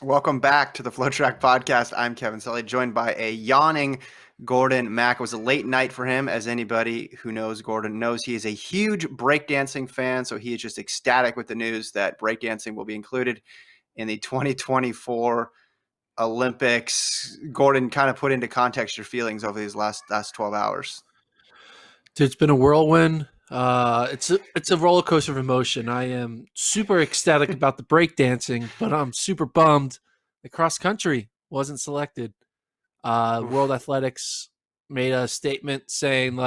Welcome back to the FloTrack podcast. I'm Kevin Sully, joined by a yawning Gordon Mack. It was a late night for him, as anybody who knows Gordon knows. He is a huge breakdancing fan, so he is just ecstatic with the news that breakdancing will be included in the 2024 Olympics. Gordon, kind of put into context your feelings over these last 12 hours. Dude, it's been a whirlwind. It's a roller coaster of emotion. I am super ecstatic about the breakdancing, but I'm super bummed the cross country wasn't selected. World Athletics made a statement saying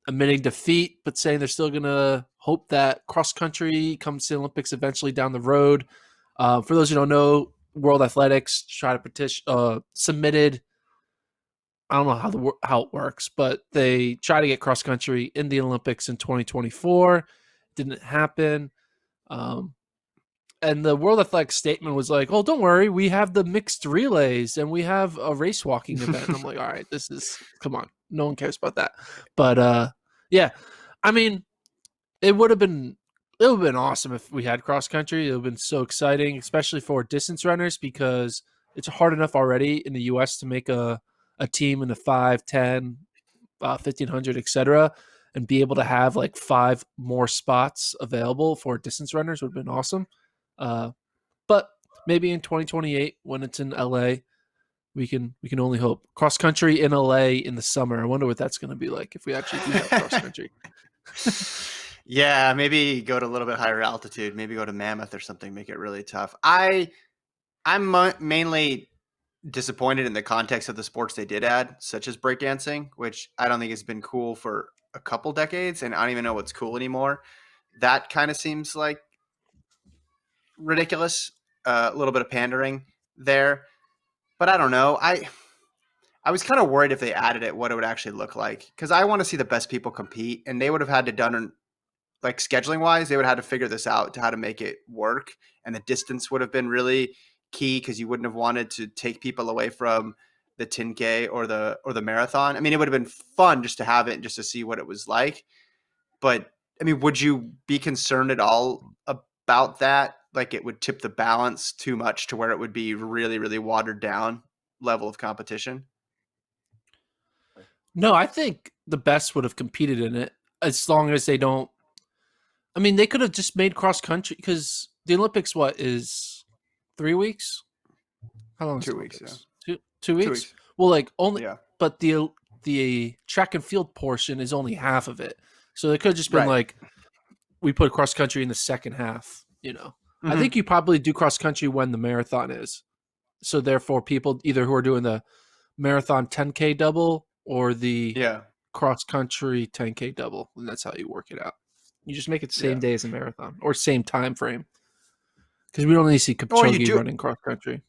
admitting defeat, but saying they're still gonna hope that cross country comes to the Olympics eventually down the road. For those who don't know, World Athletics tried to submitted. I don't know how it works, but they try to get cross country in the Olympics in 2024. Didn't happen. And the World Athletics statement was like, "Oh, don't worry, we have the mixed relays and we have a race walking event." And I'm like, "All right, come on, no one cares about that." But yeah, I mean, it would have been awesome if we had cross country. It would have been so exciting, especially for distance runners, because it's hard enough already in the U.S. to make a team in the 5, 10, 1500, etc., and be able to have like 5 more spots available for distance runners would have been awesome. But maybe in 2028, when it's in LA, we can only hope. Cross country in LA in the summer. I wonder what that's going to be like if we actually do have cross country. Yeah, maybe go to a little bit higher altitude. Maybe go to Mammoth or something. Make it really tough. I'm mainly disappointed in the context of the sports they did add, such as breakdancing, which I don't think has been cool for a couple decades, and I don't even know what's cool anymore. That kind of seems like ridiculous. A little bit of pandering there, but I don't know. I was kind of worried if they added it, what it would actually look like, because I want to see the best people compete, and they would have had to done like scheduling wise, they would have had to figure this out to how to make it work, and the distance would have been really key because you wouldn't have wanted to take people away from the 10K or the marathon. I mean, it would have been fun just to have it and just to see what it was like. But I mean, would you be concerned at all about that? Like it would tip the balance too much to where it would be really, really watered down level of competition? No, I think the best would have competed in it as long as they don't. I mean, they could have just made cross country because the Olympics, what is 3 weeks? How long is the 2 weeks, yeah. Olympics? Two 2 weeks? weeks. Well, like only, Yeah. but the track and field portion is only half of it. So they could have just been Right. like, we put cross country in the second half. I Mm-hmm. think you probably do cross country when the marathon is. So therefore, people either who are doing the marathon 10K double or the Yeah. cross country 10K double, and that's how you work it out. You just make it same Yeah. day as a marathon or same time frame because we don't need to see Or you Kipchoge do. running cross country.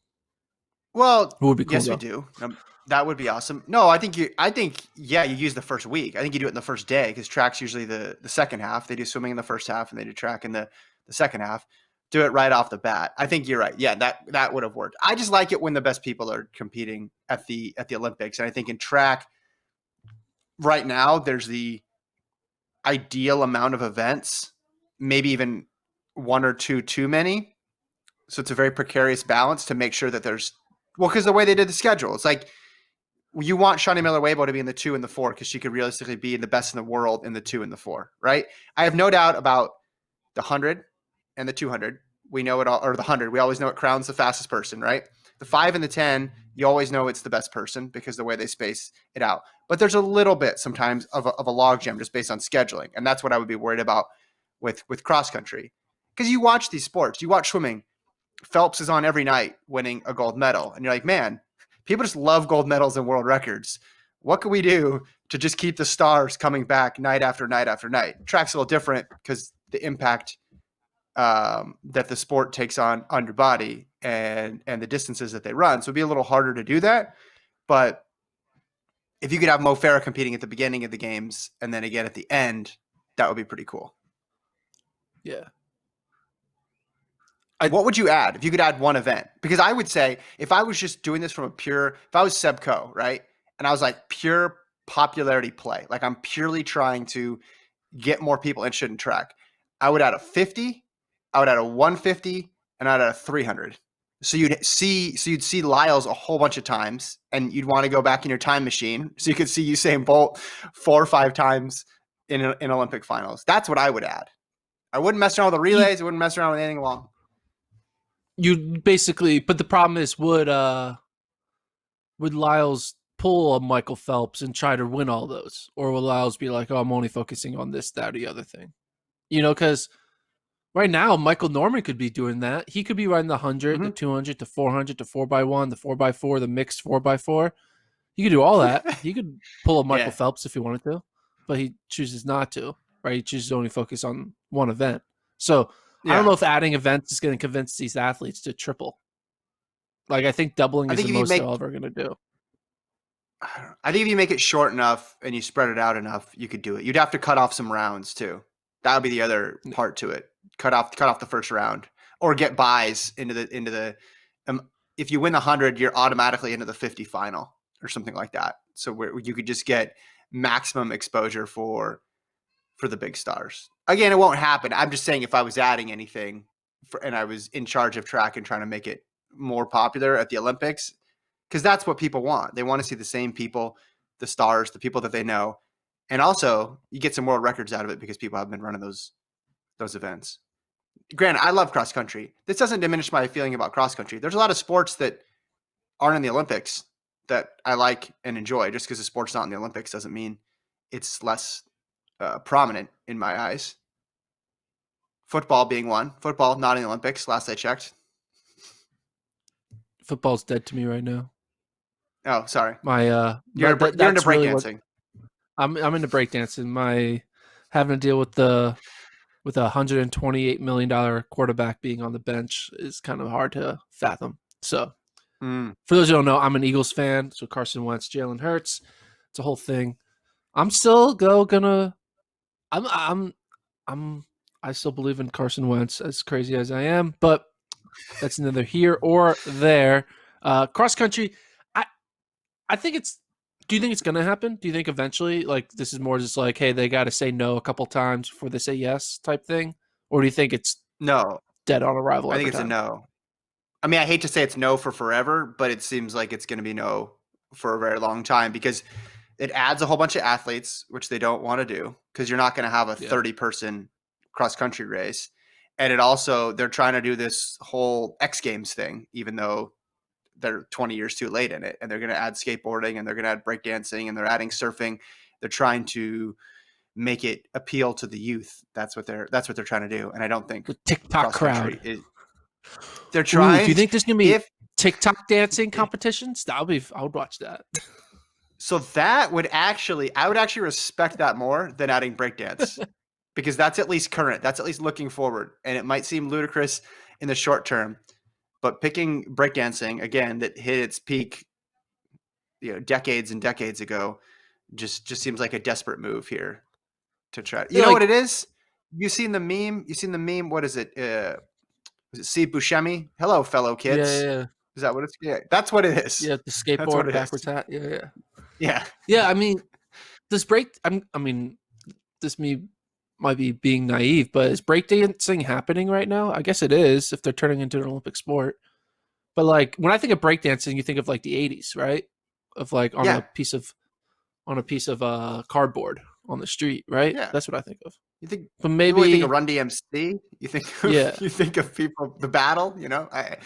Well, It would be cool yes, we though. do. That would be awesome. No, I think you use the first week. I think you do it in the first day because track's usually the second half. They do swimming in the first half and they do track in the second half. Do it right off the bat. I think you're right. Yeah, that would have worked. I just like it when the best people are competing at the Olympics. And I think in track right now, there's the ideal amount of events, maybe even one or two too many. So it's a very precarious balance to make sure that because the way they did the schedule, it's like you want Shawnee Miller-Weibo to be in the 2 and the 4 because she could realistically be the best in the world in the 2 and the 4, right? I have no doubt about the 100 and the 200. We know it all, or the 100. We always know it crowns the fastest person, right? The 5 and the 10, you always know it's the best person because the way they space it out. But there's a little bit sometimes of a logjam just based on scheduling, and that's what I would be worried about with cross country. Because you watch these sports, you watch swimming. Phelps is on every night winning a gold medal, and you're like, man, people just love gold medals and world records. What can we do to just keep the stars coming back night after night after night? Track's a little different because the impact that the sport takes on your body and the distances that they run. So it'd be a little harder to do that. But if you could have Mo Farah competing at the beginning of the games and then again at the end, that would be pretty cool. Yeah. What would you add if you could add one event? Because I would say if I was just doing this if I was Seb Coe, right? And I was like pure popularity play, like I'm purely trying to get more people interested in track, I would add a 50, I would add a 150, and not at a 300. So you'd see Lyles a whole bunch of times, and you'd want to go back in your time machine so you could see Usain Bolt 4 or 5 times in Olympic finals. That's what I would add. I wouldn't mess around with the You, relays. I wouldn't mess around with anything long. you basically, but the problem is, would Lyles pull a Michael Phelps and try to win all those, or will Lyles be like, "Oh, I'm only focusing on this, that, or the other thing"? Because right now Michael Norman could be doing that. He could be riding the 100, the Mm-hmm. 200, the 400, the 4x1, the 4x4, the mixed 4x4. He could do all that. He could pull a Michael Yeah. Phelps if he wanted to, but he chooses not to. Right? He chooses to only focus on one event. So I don't Yeah. know if adding events is going to convince these athletes to triple. Like I think doubling I is think the if you most they're make ever going to do. I think if you make it short enough and you spread it out enough, you could do it. You'd have to cut off some rounds too. That would be the other part to it. Cut off the first round, or get buys into the. If you win the 100, you're automatically into the 50 final or something like that. So where you could just get maximum exposure for the big stars. Again, it won't happen. I'm just saying if I was adding anything and I was in charge of track and trying to make it more popular at the Olympics, because that's what people want. They want to see the same people, the stars, the people that they know. And also, you get some world records out of it because people have been running those events. Granted, I love cross country. This doesn't diminish my feeling about cross country. There's a lot of sports that aren't in the Olympics that I like and enjoy. Just because the sport's not in the Olympics doesn't mean it's less prominent in my eyes. Football being one. Football not in the Olympics. Last I checked. Football's dead to me right now. Oh, sorry. But You're into that's really what breakdancing. I'm into breakdancing. My having to deal with with a $128 million quarterback being on the bench is kind of hard to fathom. So for those who don't know, I'm an Eagles fan. So Carson Wentz, Jalen Hurts, it's a whole thing. I'm still gonna. I'm. I still believe in Carson Wentz, as crazy as I am, but that's neither here or there. Cross country, I I think it's. Do you think it's gonna happen? Do you think eventually, like this is more just like, hey, they got to say no a couple times before they say yes, type thing, or do you think it's No, dead on arrival I think every it's a time? no. I mean, I hate to say it's no for forever, but it seems like it's going to be no for a very long time because it adds a whole bunch of athletes, which they don't want to do because you're not going to have a Yeah. 30-person cross country race. And it also, they're trying to do this whole X Games thing, even though they're 20 years too late in it. And they're going to add skateboarding and they're going to add breakdancing and they're adding surfing. They're trying to make it appeal to the youth. That's what they're trying to do. And I don't think The TikTok cross crowd. country is. They're Ooh, do trying. you think there's gonna be If TikTok dancing competitions? That would be. I would watch that. so, that would actually, I would actually respect that more than adding breakdance because that's at least current. That's at least looking forward, and it might seem ludicrous in the short term, but picking breakdancing again that hit its peak, decades and decades ago, just seems like a desperate move here to try. You Yeah, know what like it is? You seen the meme? You seen the meme? What is it? Was it Steve Buscemi? Hello, fellow yeah, kids. yeah, Is that what it's? Yeah, that's what it is. yeah. The That's what skateboard it is. backwards hat. Yeah, yeah, Yeah. yeah. I mean, this break. I mean, this me might be being naive, but is breakdancing happening right now? I guess it is if they're turning into an Olympic sport. But like when I think of breakdancing, you think of like the '80s, right? Of like Yeah. on a piece of cardboard on the street, right? Yeah. That's what I think of. You think But people think of maybe, Run DMC? You think yeah, you think of people the battle? I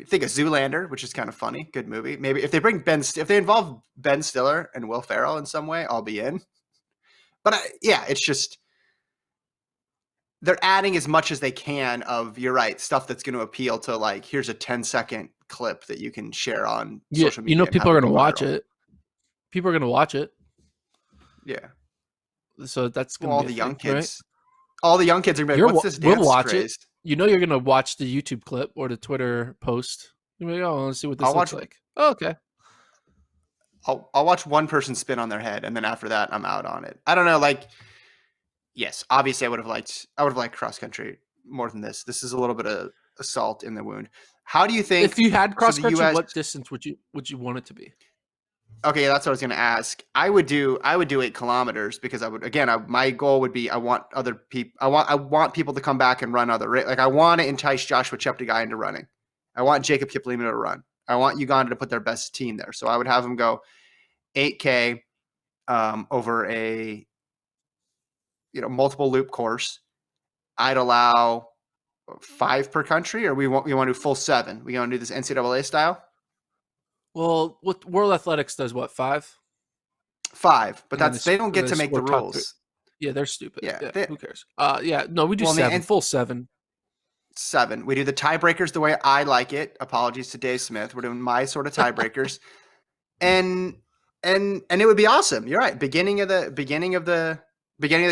think of Zoolander, which is kind of funny, good movie. Maybe if they bring if they involve Ben Stiller and Will Ferrell in some way, I'll be in. But yeah, it's just they're adding as much as they can of you're right stuff that's going to appeal to like here's a 10-second clip that you can share on yeah. social media and People have are it gonna go watch viral. it. People are gonna watch it. Yeah. So that's Well, gonna be a thing, right? all the young kids are gonna be like, "What's this We'll dance watch it. craze?" You're gonna watch the YouTube clip or the Twitter post. You're like, oh, let's see what this I'll looks watch like. Oh, okay. I'll watch one person spin on their head, and then after that, I'm out on it. I don't know. Like, yes, obviously, I would have liked cross country more than this. This is a little bit of salt in the wound. How do you If think? you had So cross the country, U.S. what distance would you want it to be? Okay, that's what I was going to ask. I would do 8 kilometers because I would again. My goal would be I want other people. I want people to come back and run like I want to entice Joshua Cheptegei into running. I want Jacob Kiplimo to run. I want Uganda to put their best team there. So I would have them go 8K over a multiple loop course. I'd allow 5 per country, or we want to do full 7. We want to do this NCAA style. Well, what World Athletics does what 5, 5, but and then they don't and get then to make the score top 3. rules. Yeah, they're stupid. Yeah, Yeah, who cares? Yeah, no, we do well, in the 7, full 7. 7. We do the tiebreakers the way I like it. Apologies to Dave Smith. We're doing my sort of tiebreakers, and and it would be awesome. You're right. Beginning of the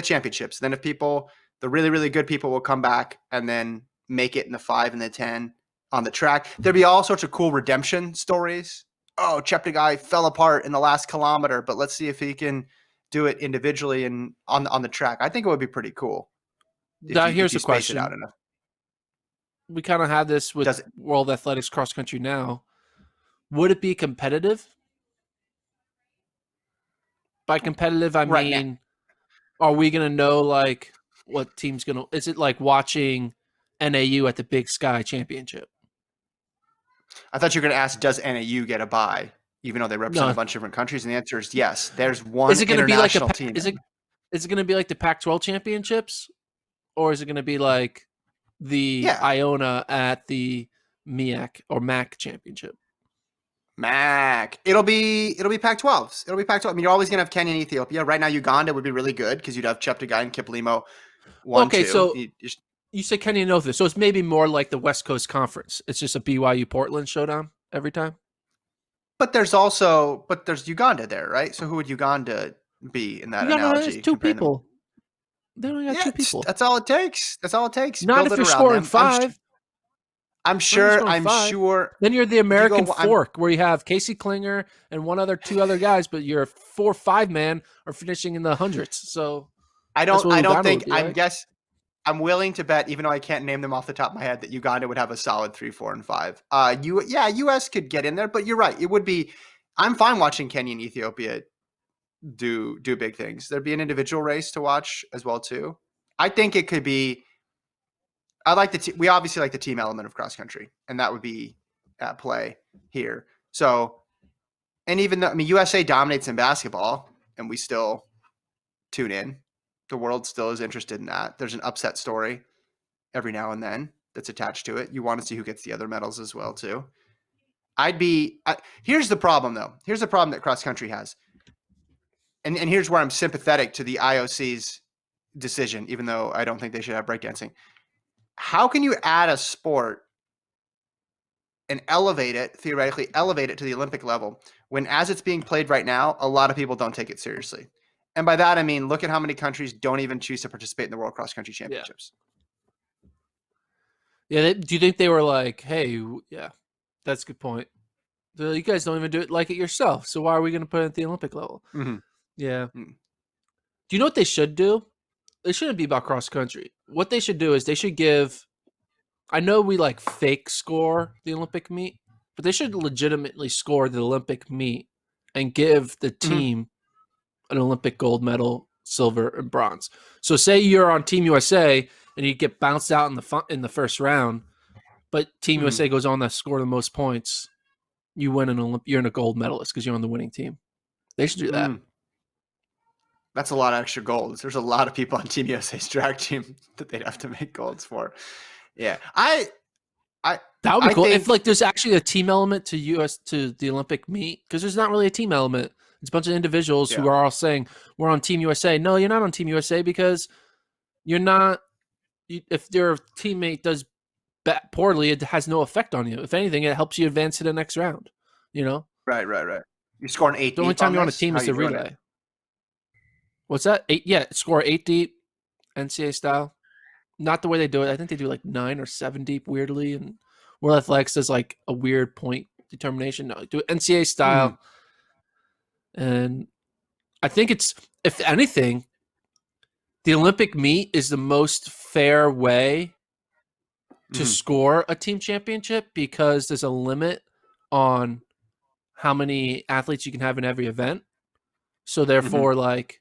championships. Then if the really really good people will come back and then make it in the 5 and the 10 on the track. There'd be all sorts of cool redemption stories. Oh, Cheptegei fell apart in the last kilometer, but let's see if he can do it individually and on the track. I think it would be pretty cool if Now, you if here's you a space it out question. enough. We kind of have this with Does it World Athletics cross country now. Would it be competitive? By competitive, I right now? mean, are we gonna know like what team's gonna? Is it like watching NAU at the Big Sky Championship? I thought you were going to ask, does NAU get a bye, even though they represent a No. bunch of different countries? And the answer is yes. There's Is one it gonna be like international team is in. it gonna be like the Pac-12 championships, or is it gonna be like the Yeah, Iona at the MEAC or MAC championship? Mac. It'll be Pac-12s. It'll be Pac-12. I mean, you're always going to have Kenya and Ethiopia. Right now, Uganda would be really good because you'd have Cheptegei and Kiplimo one, Okay, two. so you say Kenny knows this, so it's maybe more like the West Coast Conference. It's just a BYU Portland showdown every time. But there's Uganda there, right? So who would Uganda be in that Uganda has analogy? 2 Comparing them. people. They only got Yeah, 2 people. that's all it takes. That's all it takes. Not Build if it you're around scoring them. 5. I'm Not if you're sure. scoring I'm 5. sure. Then you're the If you American go, I'm fork where you have Casey Klinger and 2 other guys, but your 4-5 man are finishing in the hundreds. So I that's don't. what I don't Uganda would think. be like. I'm willing to bet, even though I can't name them off the top of my head, that Uganda would have a solid 3, 4, and 5. US could get in there, but you're right. It would be. I'm fine watching Kenya and Ethiopia do big things. There'd be an individual race to watch as well too. I think it could be. I like we obviously like the team element of cross country, and that would be at play here. So, and even though USA dominates in basketball, and we still tune in, the world still is interested in that. There's an upset story every now and then that's attached to it. You want to see who gets the other medals as well too. Here's the problem though. Here's the problem that cross country has, and here's where I'm sympathetic to the IOC's decision, even though I don't think they should have breakdancing. How can you add a sport and theoretically elevate it to the Olympic level when, as it's being played right now, a lot of people don't take it seriously? And by that, I mean, look at how many countries don't even choose to participate in the World Cross Country Yeah. Championships. Yeah. Do you think they were like, hey, yeah, that's a good point. You guys don't even do it like it yourself. So why are we going to put it at the Olympic level? Mm-hmm. Yeah. Mm-hmm. Do you know what they should do? They shouldn't be about cross country. What they should do is they should give. I know we like fake score the Olympic meet, but they should legitimately score the Olympic meet and give the Mm-hmm. team an Olympic gold medal, silver, and bronze. So say you're on Team USA and you get bounced out in the first round, but Team Mm-hmm. USA goes on to score the most points. You win you're in a gold medalist because you're on the winning team. They should do that. Mm-hmm. That's a lot of extra golds. There's a lot of people on Team USA's track team that they'd have to make golds for. Yeah, That would be I cool. think, If like there's actually a team element to the Olympic meet, because there's not really a team element. It's a bunch of individuals who yeah. are all saying we're on Team USA. No, you're not on Team USA because you're not. If your teammate does poorly, it has no effect on you. If anything, it helps you advance to the next round. You know, Right. You scoring 8 the only deep time on you're on a this? team How is you the doing relay. it? What's that? 8? Yeah, score 8 deep, NCAA style. Not the way they do it. I think they do like 9 or 7 deep weirdly, and World Athletics does like a weird point determination. No, do it NCAA Mm-hmm. style, and I think it's, if anything, the Olympic meet is the most fair way to Mm-hmm. score a team championship because there's a limit on how many athletes you can have in every event. So Hmm. therefore, like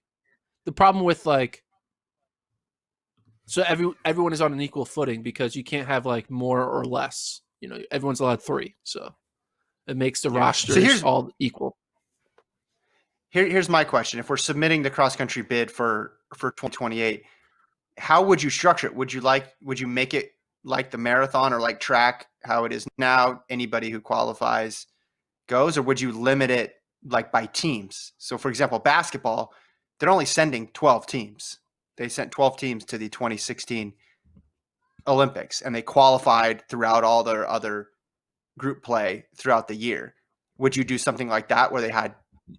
the problem with like so everyone is on an equal footing because you can't have like more or less. You know, everyone's allowed 3, so it makes the Yeah. So rosters all equal. here's my question: if we're submitting the cross country bid for 2028, how would you structure it? Would you make it like the marathon or like track, how it is now? Anybody who qualifies goes, or would you limit it like by teams? So, for example, basketball, they're only sending 12 teams. They sent 12 teams to the 2016 Olympics, and they qualified throughout all their other group play throughout the year. Would you do something like that where they had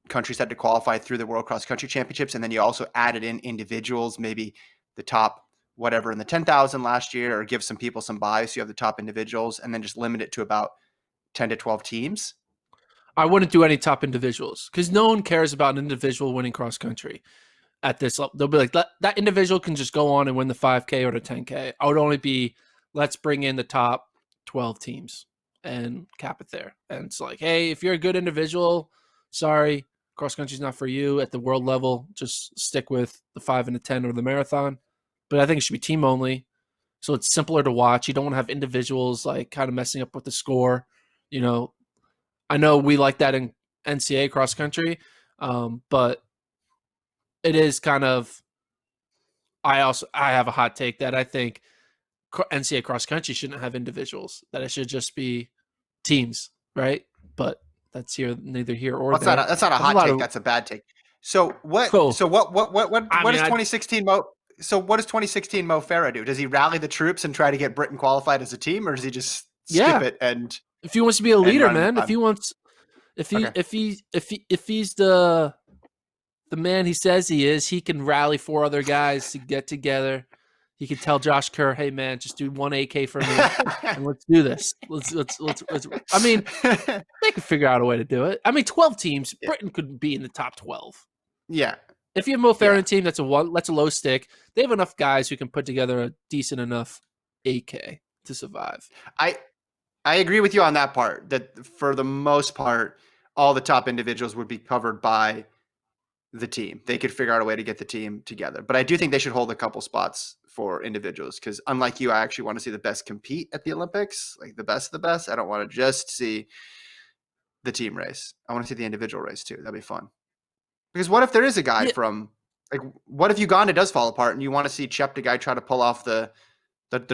countries had to qualify through the World Cross Country Championships, and then you also added in individuals, maybe the top whatever in the 10,000 last year, or give some people some bias? You have the top individuals, and then just limit it to about 10 to 12 teams. I wouldn't do any top individuals because no one cares about an individual winning cross country at this level. They'll be like, that individual can just go on and win the 5K or the 10K. I would only be, let's bring in the top 12 teams and cap it there. And it's like, hey, if you're a good individual, sorry, cross country's not for you at the world level. Just stick with the 5 and the 10 or the marathon. But I think it should be team only. So it's simpler to watch. You don't want to have individuals like kind of messing up with the score. You know, I know we like that in NCAA cross country, but it is kind of. I have a hot take that I think NCAA cross country shouldn't have individuals. That it should just be teams, right? But that's neither here or Well, there. that's not a There's a hot lot take. of That's a bad take. So what? cool. So I what mean, does 2016 Mo? So what does 2016 Mo Farah do? Does he rally the troops and try to get Britain qualified as a team, or does he just skip yeah. it If he wants to be a and leader, run? man. If he wants, Okay. if he's the man he says he is, he can rally 4 other guys to get together. He can tell Josh Kerr, "Hey man, just do 1 AK for me, and let's do this. Let's." I mean, they could figure out a way to do it. I mean, 12 teams, Yeah. Britain could be in the top 12. Yeah. If you have Mo Farah Yeah. in a team, that's a low stick. They have enough guys who can put together a decent enough AK to survive. I I agree with you on that part. That for the most part, all the top individuals would be covered by the team. They could figure out a way to get the team together. But I do think they should hold a couple spots for individuals because, unlike you, I actually want to see the best compete at the Olympics, like the best of the best. I don't want to just see the team race. I want to see the individual race too. That'd be fun. Because what if there is a guy Yeah, from like what if Uganda does fall apart and you want to see guy try to pull off the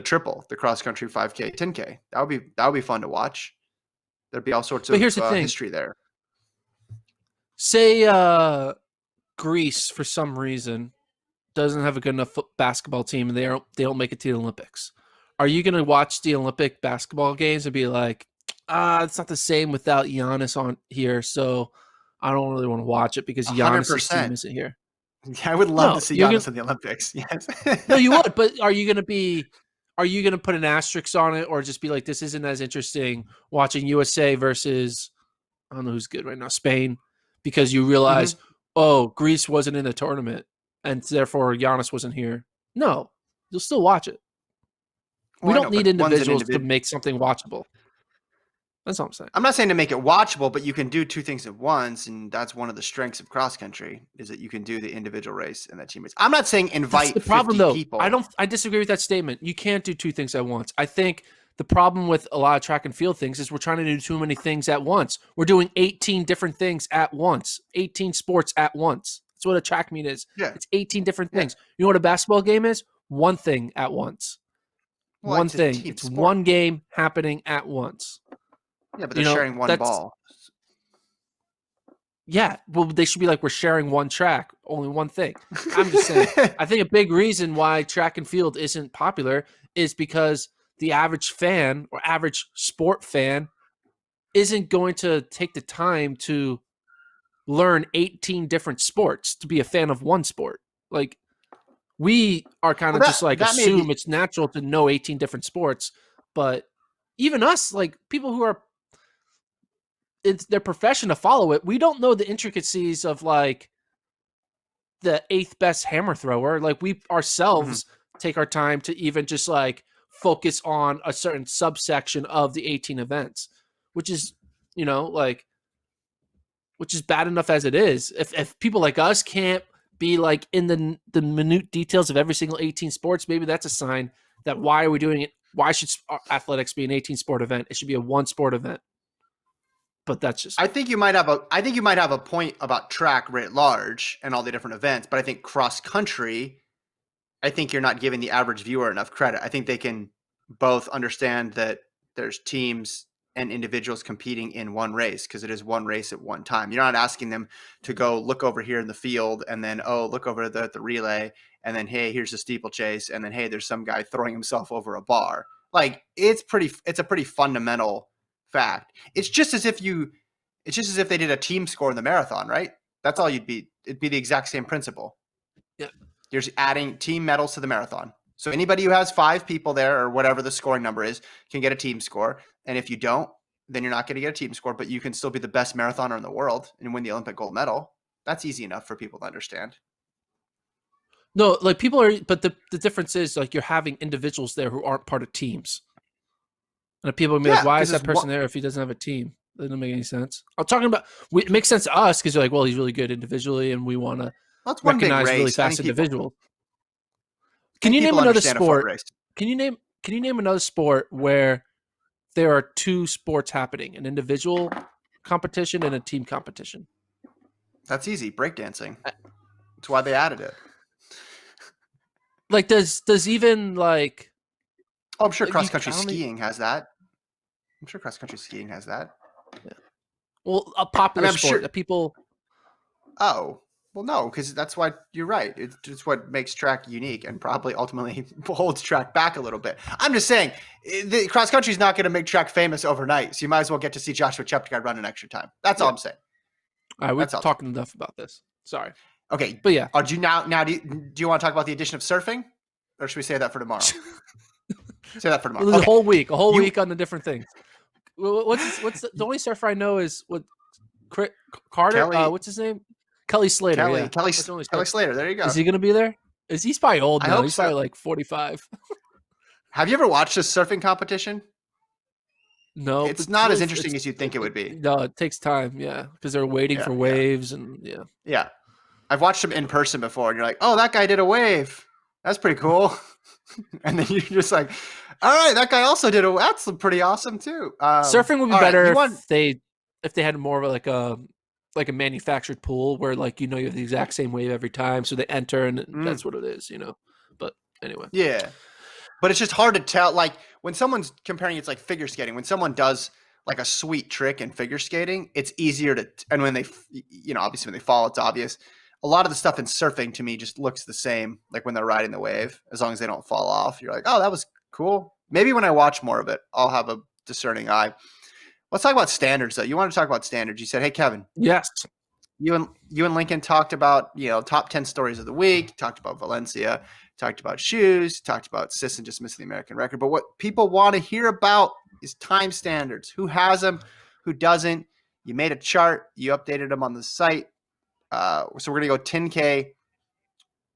triple, the cross country 5K, 10K? That would be fun to watch. There'd be all sorts but of here's the thing. history there. Say Greece for some reason doesn't have a good enough basketball team and they don't make it to the Olympics. Are you going to watch the Olympic basketball games and be like, it's not the same without Giannis on here, so I don't really want to watch it because Giannis's team 100%. isn't here? I would love to No, see you're gonna Giannis in the Olympics. Yes. no, you would, but are you gonna put an asterisk on it or just be like, this isn't as interesting watching USA versus I don't know who's good right now, Spain, because you realize, Hmm. oh, Greece wasn't in the tournament and therefore Giannis wasn't here. No, you'll still watch it. We Well, I don't know, need but one's an individuals to individual. make something watchable. That's all I'm saying. I'm not saying to make it watchable, but you can do two things at once, and that's one of the strengths of cross country is that you can do the individual race and that team race. I'm not saying That's the invite problem 50 though. people. I disagree with that statement. You can't do 2 things at once. I think the problem with a lot of track and field things is we're trying to do too many things at once. We're doing 18 different things at once. 18 sports at once. That's what a track meet is. Yeah, It's 18 different yeah. things. You know what a basketball game is? One thing at once. Well, One it's a thing. team It's sport. one game happening at once. Yeah, but they're You know, sharing one that's ball. yeah. Well, they should be like we're sharing one track, only one thing. I'm just saying. I think a big reason why track and field isn't popular is because the average fan or average sport fan isn't going to take the time to learn 18 different sports to be a fan of one sport. Like we are kind Well, of just like that may assume be. it's natural to know 18 different sports, but even us, like people who are it's their profession to follow it, we don't know the intricacies of like the 8th best hammer thrower. Like we Mhm. ourselves take our time to even just like focus on a certain subsection of the 18 events, which is, like which is bad enough as it is. If people like us can't be like in the minute details of every single 18 sports, maybe that's a sign that why are we doing it? Why should athletics be an 18 sport event? It should be a one sport event. But that's just I think you might have a point about track writ large and all the different events, but I think cross country, I think you're not giving the average viewer enough credit. I think they can both understand that there's teams and individuals competing in one race because it is one race at one time. You're not asking them to go look over here in the field and then, oh, look over at the relay and then, hey, here's the steeplechase. And then, hey, there's some guy throwing himself over a bar. Like it's a pretty fundamental fact. It's just as if they did a team score in the marathon, right? That's all it'd be the exact same principle. yeah. You're just adding team medals to the marathon. So anybody who has 5 people there or whatever the scoring number is can get a team score. And if you don't, then you're not going to get a team score, but you can still be the best marathoner in the world and win the Olympic gold medal. That's easy enough for people to understand. No, like people are, but the difference is like you're having individuals there who aren't part of teams. And people will be like, why is that person there if he doesn't have a team? That doesn't make any sense. I'm talking about, it makes sense to us because you're like, well, he's really good individually and we want to recognize really fast individuals. Can you name another sport? Can you name another sport where there are 2 sports happening, an individual competition and a team competition? That's easy. Breakdancing. That's why they added it. Like, does even like... Oh, I'm sure cross-country skiing has that. I'm sure cross-country skiing has that. Yeah. Well, a popular sport that people... Oh, well, no, because that's why you're right. It's what makes track unique and probably ultimately holds track back a little bit. I'm just saying, the cross-country is not going to make track famous overnight, so you might as well get to see Joshua Cheptegei run in extra time. That's all I'm saying. All right, we've talked enough about this. Sorry. Okay, but yeah. Do you want to talk about the addition of surfing, or should we save that for tomorrow? Say that for tomorrow. A whole week on the different things. What's the only surfer I know is what Carter? Kelly, what's his name? Kelly Slater. Kelly Slater. There you go. Is he going to be there? He's probably old now. He's probably like 45. Have you ever watched a surfing competition? No, it's not as interesting as you'd think it would be. No, it takes time. Yeah, because they're waiting for waves and yeah. I've watched them in person before, and you're like, oh, that guy did a wave. That's pretty cool. And then you're just like, all right, that guy also did that's pretty awesome too. Surfing would be better if they had more of like a manufactured pool where like you have the exact same wave every time, so they enter and that's what it is, But anyway, yeah. But it's just hard to tell. Like when someone's comparing, it's like figure skating. When someone does like a sweet trick in figure skating, it's easier to. And when they, obviously when they fall, it's obvious. A lot of the stuff in surfing to me just looks the same, like when they're riding the wave, as long as they don't fall off. You're like, oh, that was cool. Maybe when I watch more of it, I'll have a discerning eye. Let's talk about standards, though. You want to talk about standards. You said, hey, Kevin. Yes. You and Lincoln talked about, top 10 stories of the week, talked about Valencia, talked about shoes, talked about Sisson just missing the American record. But what people want to hear about is time standards. Who has them? Who doesn't? You made a chart. You updated them on the site. So we're going to go 10K,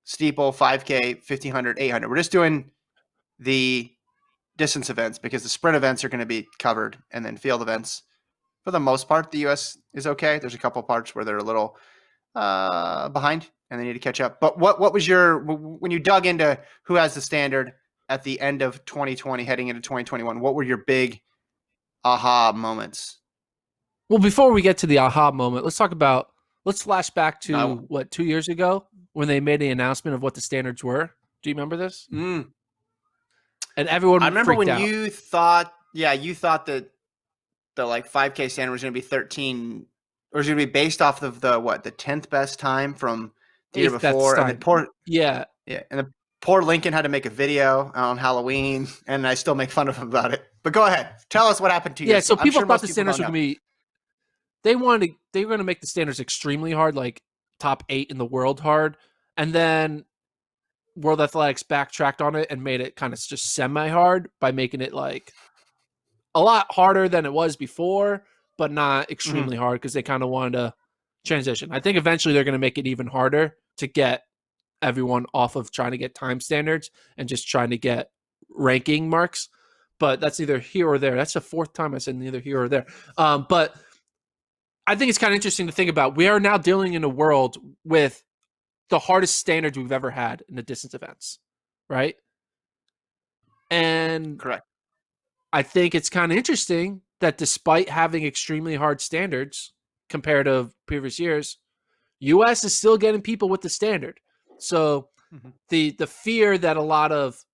steeple, 5K, 1500, 800. We're just doing the distance events because the sprint events are going to be covered, and then field events, for the most part, the U.S. is okay. There's a couple parts where they're a little behind and they need to catch up. But what was when you dug into who has the standard at the end of 2020 heading into 2021, what were your big aha moments? Well, before we get to the aha moment, let's flash back to 2 years ago when they made the announcement of what the standards were. Do you remember this? And everyone I remember when out. you thought that the like 5K standard was going to be 13, or was going to be based off of the 10th best time from the year before, and then and the poor Lincoln had to make a video on Halloween, and I still make fun of him about it. But go ahead, tell us what happened to you. Yeah, so people thought the standards were going to be. They were going to make the standards extremely hard, like top 8 in the world hard, and then World Athletics backtracked on it and made it kind of just semi-hard by making it like a lot harder than it was before, but not extremely hard because they kind of wanted to transition. I think eventually they're going to make it even harder to get everyone off of trying to get time standards and just trying to get ranking marks. But that's neither here or there. That's the 4th time I said neither here or there. But I think it's kind of interesting to think about. We are now dealing in a world with the hardest standards we've ever had in the distance events, right? And Correct. I think it's kind of interesting that despite having extremely hard standards compared to previous years, US is still getting people with the standard. So Mhm. the fear that a lot of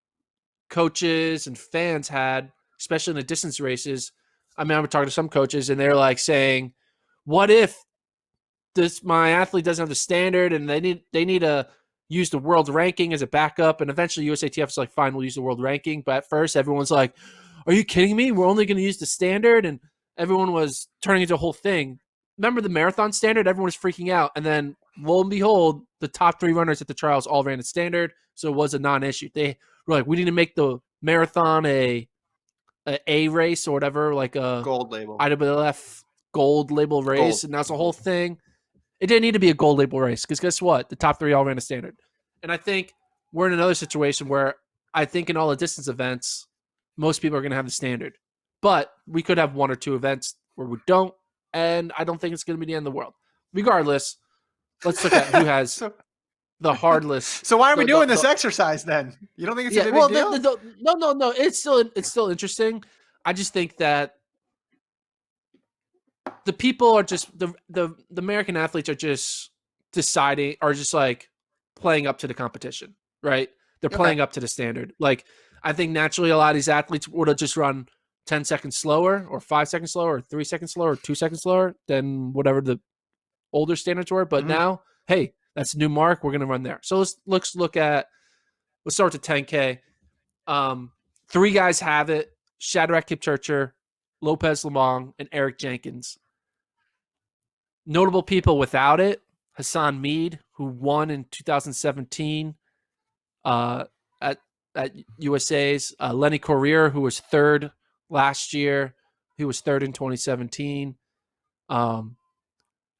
coaches and fans had, especially in the distance races, I mean, I'm talking to some coaches and they're like saying, "What if this my athlete doesn't have the standard and they need to use the world ranking as a backup?" And eventually USATF is like, "Fine, we'll use the world ranking." But at first, everyone's like, "Are you kidding me? We're only going to use the standard," and everyone was turning into a whole thing. Remember the marathon standard? Everyone was freaking out, and then lo and behold, the top 3 runners at the trials all ran the standard, so it was a non-issue. They were like, "We need to make the marathon a race or whatever, like a Gold label. IWF gold label race," Gold. and that's a whole thing. It didn't need to be a gold label race because guess what? The top 3 all ran a standard. And I think we're in another situation where I think in all the distance events, most people are going to have the standard. But we could have 1 or 2 events where we don't. And I don't think it's going to be the end of the world. Regardless, let's look at who has so the hardest. so why are we doing this exercise then? You don't think it's Yeah, a big well, deal? no. It's still interesting. I just think that the people are just the American athletes are just deciding are just like playing up to the competition, right? They're Okay. playing up to the standard. Like I think naturally a lot of these athletes would have just run 10 seconds slower or 5 seconds slower or 3 seconds slower or 2 seconds slower than whatever the older standards were. But Hmm. now, hey, that's a new mark. We're gonna run there. So let's start with the 10K. 3 guys have it: Shadrach Kipchircher, Lopez Lamong, and Eric Jenkins. Notable people without it: Hassan Mead, who won in 2017 uh, at USA's, Lenny Corrier, who was third last year, who was third in 2017. Um,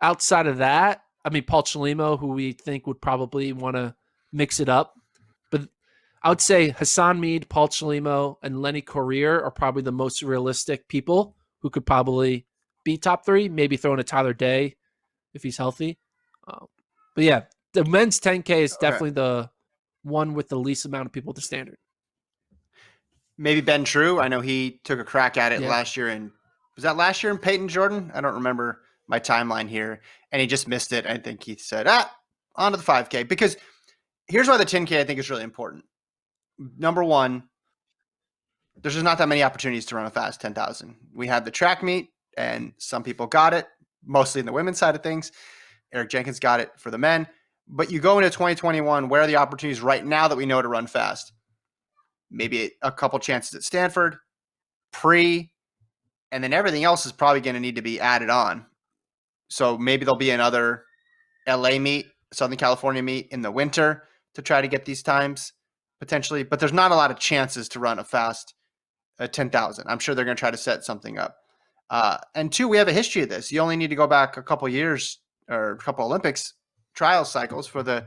Outside of that, I mean, Paul Chalimo, who we think would probably want to mix it up. But I would say Hassan Mead, Paul Chalimo, and Lenny Corrier are probably the most realistic people who could probably be top 3, maybe throw in a Tyler Day if he's healthy. Um, but yeah, the men's 10K is Okay. definitely the one with the least amount of people to standard. Maybe Ben True. I know he took a crack at it Yeah. last year, and was that last year in Peyton Jordan? I don't remember my timeline here, and he just missed it. I think he said, on to the 5K. Because here's why the 10K I think is really important. Number one, there's just not that many opportunities to run a fast 10,000. We had the track meet, and some people got it, mostly in the women's side of things. Eric Jenkins got it for the men. But you go into 2021, where are the opportunities right now that we know to run fast? Maybe a couple chances at Stanford, pre, and then everything else is probably going to need to be added on. So maybe there'll be another LA meet, Southern California meet in the winter to try to get these times potentially, but there's not a lot of chances to run a fast 10,000. I'm sure they're going to try to set something up. And 2, we have a history of this. You only need to go back a couple years or a couple Olympics trial cycles for the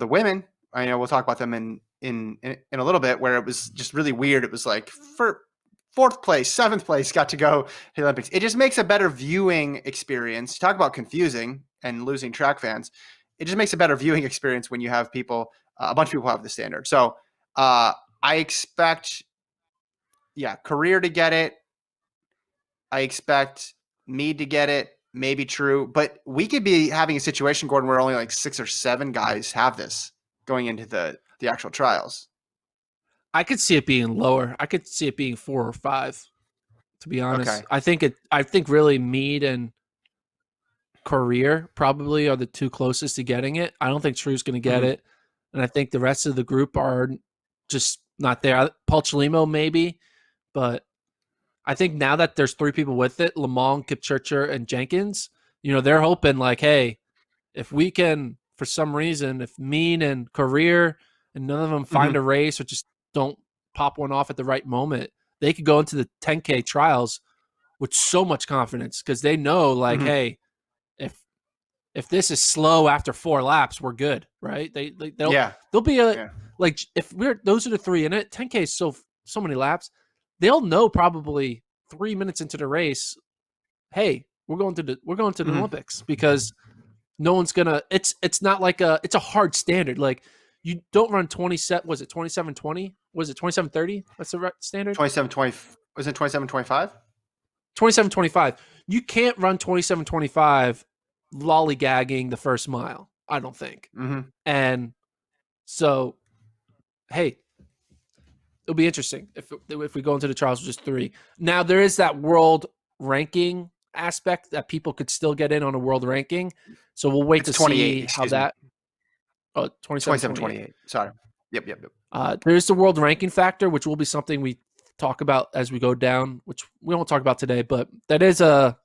women. I know we'll talk about them in a little bit, where it was just really weird. It was like for 4th place, 7th place got to go to the Olympics. It just makes a better viewing experience. Talk about confusing and losing track fans. It just makes a better viewing experience when you have people, a bunch of people have the standard. So I expect, Career to get it. I expect Mead to get it. Maybe True, but we could be having a situation, Gordon, where only like 6 or 7 guys have this going into the actual trials. I could see it being lower. I could see it being 4 or 5, to be honest. Okay. I think really Mead and Corrier probably are the 2 closest to getting it. I don't think True's going to get Mm-hmm. it. And I think the rest of the group are just not there. Paul Chalimo maybe, but I think now that there's 3 people with it, Lamong, Kipchircher, and Jenkins, they're hoping like, hey, if we can, for some reason, if Mean and Career and none of them find Mm-hmm. a race or just don't pop one off at the right moment, they could go into the 10K trials with so much confidence because they know like, Mm-hmm. hey, if if this is slow after 4 laps, we're good, right? Yeah. They'll be a Yeah. like if we're those are the 3 in it. 10K is so many laps. They'll know probably 3 minutes into the race. Hey, we're going to the Mhm. Olympics because no one's gonna. It's not like it's a hard standard. Like you don't run 27. Was it 27:20? Was it 27:30? That's the standard. 27, 20, was it 27, 25? 27:25. You can't run 27:25 lollygagging the first mile. I don't think. Mm-hmm. And so, hey, it'll be interesting if we go into the trials with just 3. Now there is that world ranking aspect that people could still get in on a world ranking. So we'll wait It's to 28, see how excuse me. that. Oh, 27, 27, 28. 28. Sorry. Yep. There's the world ranking factor, which will be something we talk about as we go down, which we won't talk about today, but that is a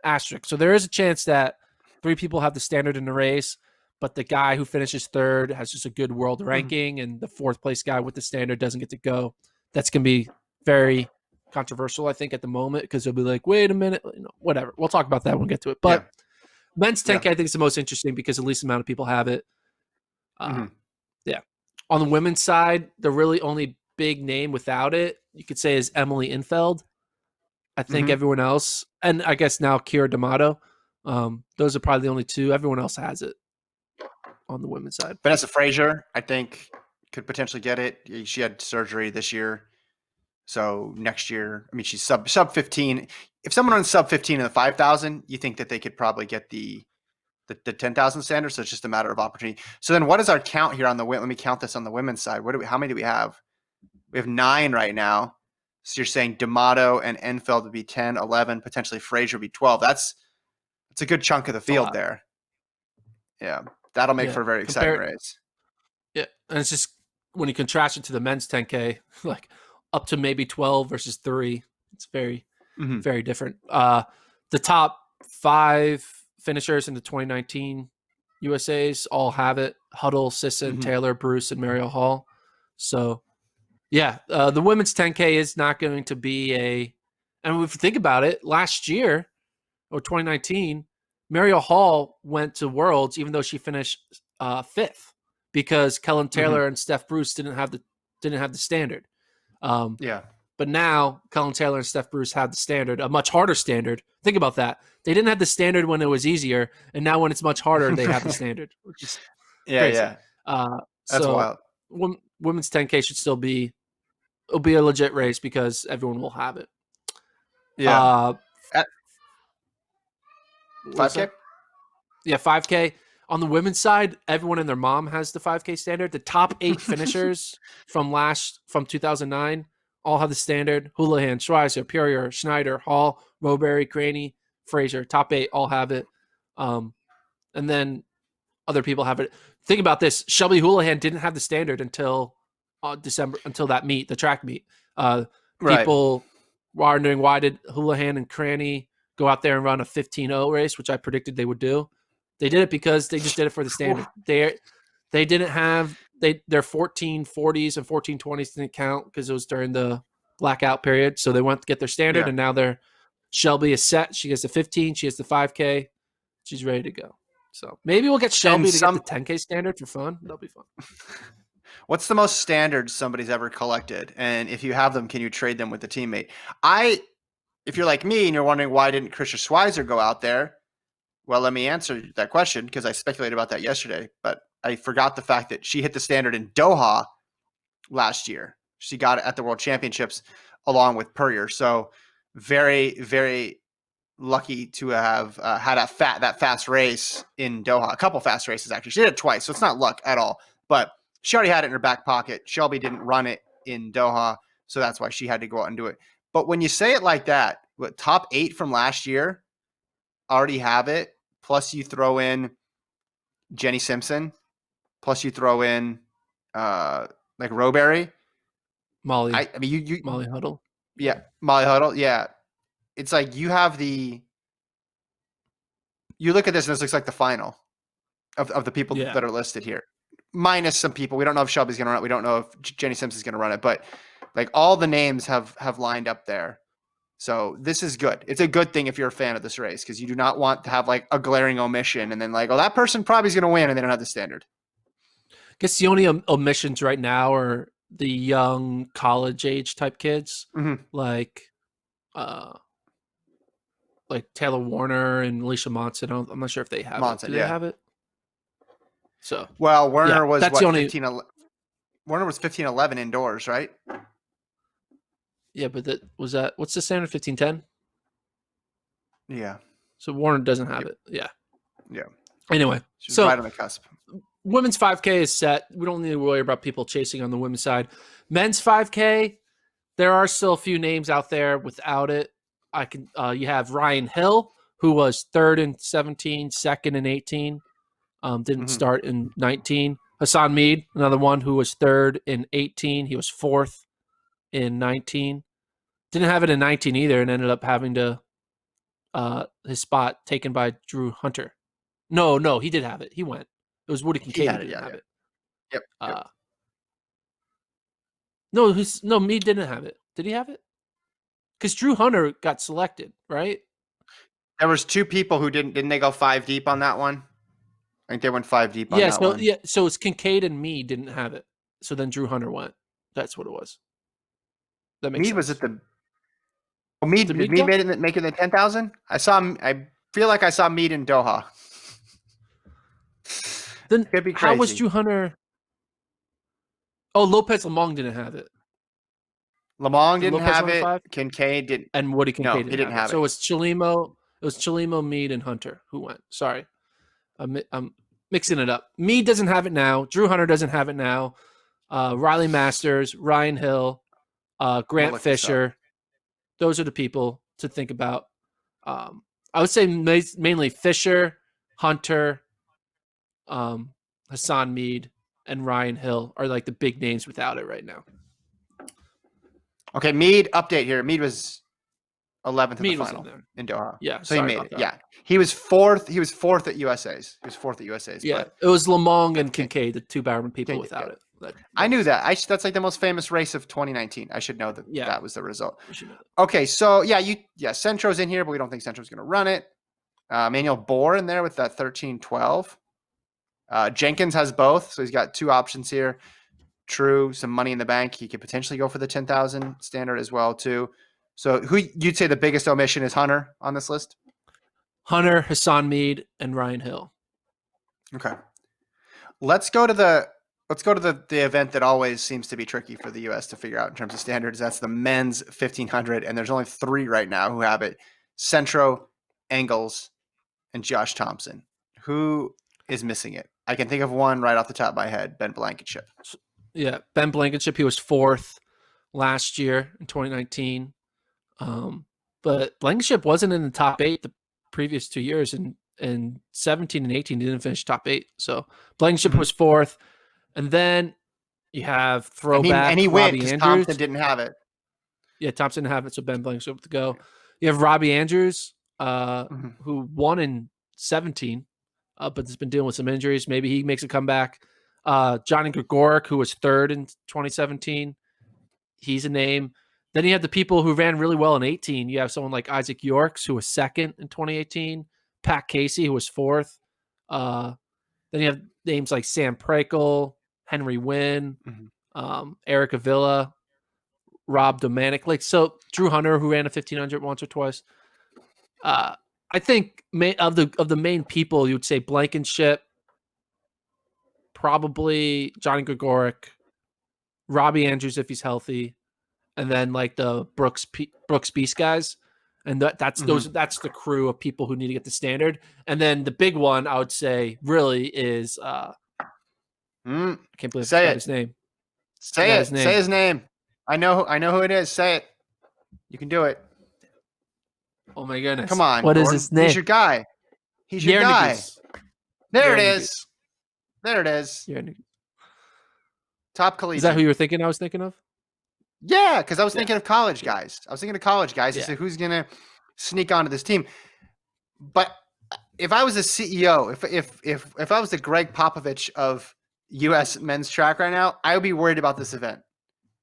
asterisk. So there is a chance that 3 people have the standard in the race, but the guy who finishes 3rd has just a good world Mhm. ranking, and the 4th place guy with the standard doesn't get to go. That's going to be very controversial, I think, at the moment, because they'll be like, wait a minute, whatever. We'll talk about that when we get to it. Yeah. But men's Yeah. 10K, I think, is the most interesting because the least amount of people have it. Uh, Mm-hmm. yeah. On the women's side, the really only big name without it, you could say, is Emily Infeld. I think Mm-hmm. everyone else, and I guess now Kira D'Amato, those are probably the only 2. Everyone else has it on the women's side. Vanessa Frazier, I think, could potentially get it. She had surgery this year. So next year, I mean, she's sub 15. If someone runs sub 15 in the 5,000, you think that they could probably get the 10,000 standard. So it's just a matter of opportunity. So then what is our count here on the let me count this on the women's side. How many do we have? We have 9 right now. So you're saying D'Amato and Enfeld would be 10, 11, potentially Frazier would be 12. That's a good chunk of the It's a field lot. there. Yeah. That'll make Yeah. for a very exciting race. Yeah. And it's just when you contrast it to the men's 10K, like up to maybe 12 versus 3, it's very, Mm-hmm. very different. The top 5 finishers in the 2019 USAs all have it. Huddle, Sisson, Mm-hmm. Taylor, Bruce, and Mariel Hall. So, yeah, the women's 10K is not going to be and if you think about it, last year or 2019, Mariel Hall went to Worlds even though she finished 5th because Kellen Mm-hmm. Taylor and Steph Bruce didn't have the standard. Yeah. But now Kellen Taylor and Steph Bruce have the standard, a much harder standard. Think about that. They didn't have the standard when it was easier, and now when it's much harder, they have the standard, which is crazy. Yeah. That's So wild. women's 10K should still be it'll be a legit race because everyone will have it. Yeah. At What was 5K? that? Yeah, 5K. On the women's side, everyone and their mom has the 5K standard. The top 8 finishers from 2009 all have the standard. Houlihan, Schweizer, Purier, Schneider, Hall, Rowberry, Craney, Frazier. Top 8 all have it. And then other people have it. Think about this. Shelby Houlihan didn't have the standard until December, until that meet, the track meet. Right. People were wondering why did Houlihan and Craney go out there and run a 15-0 race, which I predicted they would do. They did it because they just did it for the standard. They didn't have their 1440s and 1420s didn't count because it was during the blackout period. So they went to get their standard, Yeah. and now their Shelby is set. She has the 15. She has the 5K. She's ready to go. So maybe we'll get Shelby And to get the 10K standard for fun. That'll be fun. What's the most standards somebody's ever collected? And if you have them, can you trade them with a teammate? If you're like me and you're wondering why didn't Krisha Schweizer go out there? Well, let me answer that question because I speculated about that yesterday, but I forgot the fact that she hit the standard in Doha last year. She got it at the World Championships along with Purrier. So very, very lucky to have had that fast race in Doha. A couple fast races actually. She did it twice, so it's not luck at all. But she already had it in her back pocket. Shelby didn't run it in Doha, so that's why she had to go out and do it. But when you say it like that, what top 8 from last year already have it, plus you throw in Jenny Simpson, plus you throw in like Rowberry. Molly I mean you Huddle. yeah, Molly Huddle, yeah. It's like you look at this and this looks like the final of the people Yeah. that are listed here. Minus some people. We don't know if Shelby's going to run it. We don't know if Jenny Simpson's going to run it, but like all the names have lined up there. So this is good. It's a good thing if you're a fan of this race because you do not want to have like a glaring omission and then like, oh, that person probably is going to win and they don't have the standard. I guess the only omissions right now are the young college age type kids, Mm-hmm. like uh, like Taylor Warner and Alicia Monson. I'm not sure if they have it. Monson, Do they yeah. have it? So Well, yeah, Werner was that's the what only. 15. Werner was 15-11 indoors, right? Yeah, but that was that. What's the standard? 15-10. Yeah. So Warner doesn't have Yep. it. Yeah. Yeah. Anyway, She's right so on the cusp. women's 5K is set. We don't need to worry about people chasing on the women's side. Men's 5K, there are still a few names out there without it. You have Ryan Hill, who was third in 17, second in 18. Didn't Mhm. start in 19. Hassan Mead, another one who was third in 18. He was fourth in 19. Didn't have it in 19 either, and ended up having to his spot taken by Drew Hunter. No, he did have it. He went. It was Woody He Kincaid who had it, didn't yeah, have yeah. it. Yep, yep. Uh, no, Mead didn't have it. Did he have it? Because Drew Hunter got selected, right? There was two people who didn't they go 5 deep on that one? I think they went 5 deep on Yeah. that So one. yeah, so it's Kincaid and Mead didn't have it. So then Drew Hunter went. That's what it was. That makes Mead was at sense. the Mead Did did Mead Mead go? make it in the 10,000? I feel like I saw Mead in Doha. Then Could be how was crazy. Drew Hunter? Oh, Lopez Lamong didn't have it. Lamong Did didn't Lopez have run a it. 5? Kincaid didn't. And Woody No, Kincaid he didn't didn't have it. have So it. it's Chalimo. It was Chalimo, Mead, and Hunter who went. Sorry, I'm mixing it up. Mead doesn't have it now. Drew Hunter doesn't have it now. Riley Masters, Ryan Hill, We'll Grant look this up. Fisher. Those are the people to think about. I would say mainly Fisher, Hunter, um, Hassan Mead, and Ryan Hill are like the big names without it right now. Okay, Mead update here. Mead was 11th in the Mead was in final there. in Doha. Yeah, So he sorry made about it. that. Yeah. He was fourth. He was fourth at USA's. He was fourth at USA's, Yeah, but it was Lamong and can't, Kincaid, the two Bowerman people can't, yeah. without it. That I knew was, that. That's like the most famous race of 2019. I should know that yeah, that was the result. we should know that. Okay, so Centro's in here, but we don't think Centro's going to run it. Manuel Bohr in there with that 13-12. Jenkins has both, so he's got two options here. True, some money in the bank. He could potentially go for the 10,000 standard as well too. So who you'd say the biggest omission is Hunter on this list? Hunter, Hassan Mead, and Ryan Hill. Okay. Let's go to the event that always seems to be tricky for the US to figure out in terms of standards. That's the men's 1500, and there's only 3 right now who have it. Centro, Engels, and Josh Thompson. Who is missing it? I can think of one right off the top of my head, Ben Blankenship. Yeah, Ben Blankenship, he was fourth last year in 2019. But Blankenship wasn't in the top 8 the previous 2 years, and 17 and 18 didn't finish top 8. So Blankenship was fourth. And then you have throwback And he went Robbie because Andrews. Thompson didn't have it. Yeah, Thompson didn't have it, so Ben Blankenship to go. You have Robbie Andrews, who won in 17, but has been dealing with some injuries. Maybe he makes a comeback. Johnny Gregoric, who was third in 2017. He's a name. Then you have the people who ran really well in 18. You have someone like Isaac Yorks, who was second in 2018. Pat Casey, who was fourth. Then you have names like Sam Prakel, Henry Wynn, Eric Avila, Rob Domanic. Like, so Drew Hunter, who ran a 1500 once or twice. I think of the main people, you would say Blankenship, probably Johnny Gregoric, Robbie Andrews if he's healthy, and then like the Brooks Beast guys. And that's the crew of people who need to get the standard. And then the big one I would say really is I can't believe I forgot his name. Say it. Say his name. I know who it is. Say it. You can do it. Oh my goodness. Come on, What Gordon. is his name? He's your guy. He's your guy. There it is. There it is. Top collegiate. Is that who you were thinking I was thinking of? Yeah, because I was thinking of college guys. I was thinking of college guys. Yeah. I said, who's going to sneak onto this team? But if I was a CEO, if I was the Greg Popovich of U.S. men's track right now, I would be worried about this event.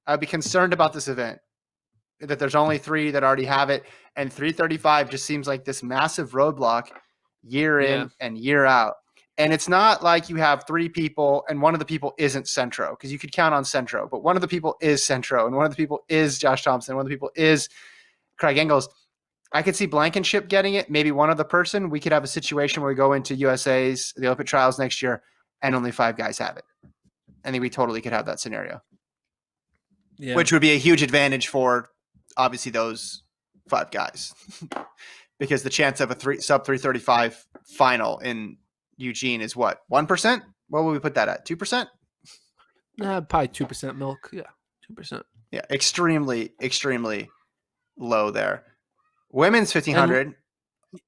I would be concerned about this event, that there's only 3 that already have it. And 335 just seems like this massive roadblock year in and year out. And it's not like you have 3 people and one of the people isn't Centro, because you could count on Centro, but one of the people is Centro and one of the people is Josh Thompson. One of the people is Craig Engels. I could see Blankenship getting it. Maybe one other person. We could have a situation where we go into USA's the Olympic trials next year, and only 5 guys have it. I think we totally could have that scenario, Yeah. which would be a huge advantage for obviously those 5 guys, because the chance of a sub 335 final in Eugene is what, 1%? What would we put that at? 2%? Probably 2% milk. Yeah, 2%. Yeah, extremely, extremely low there. Women's And 1500.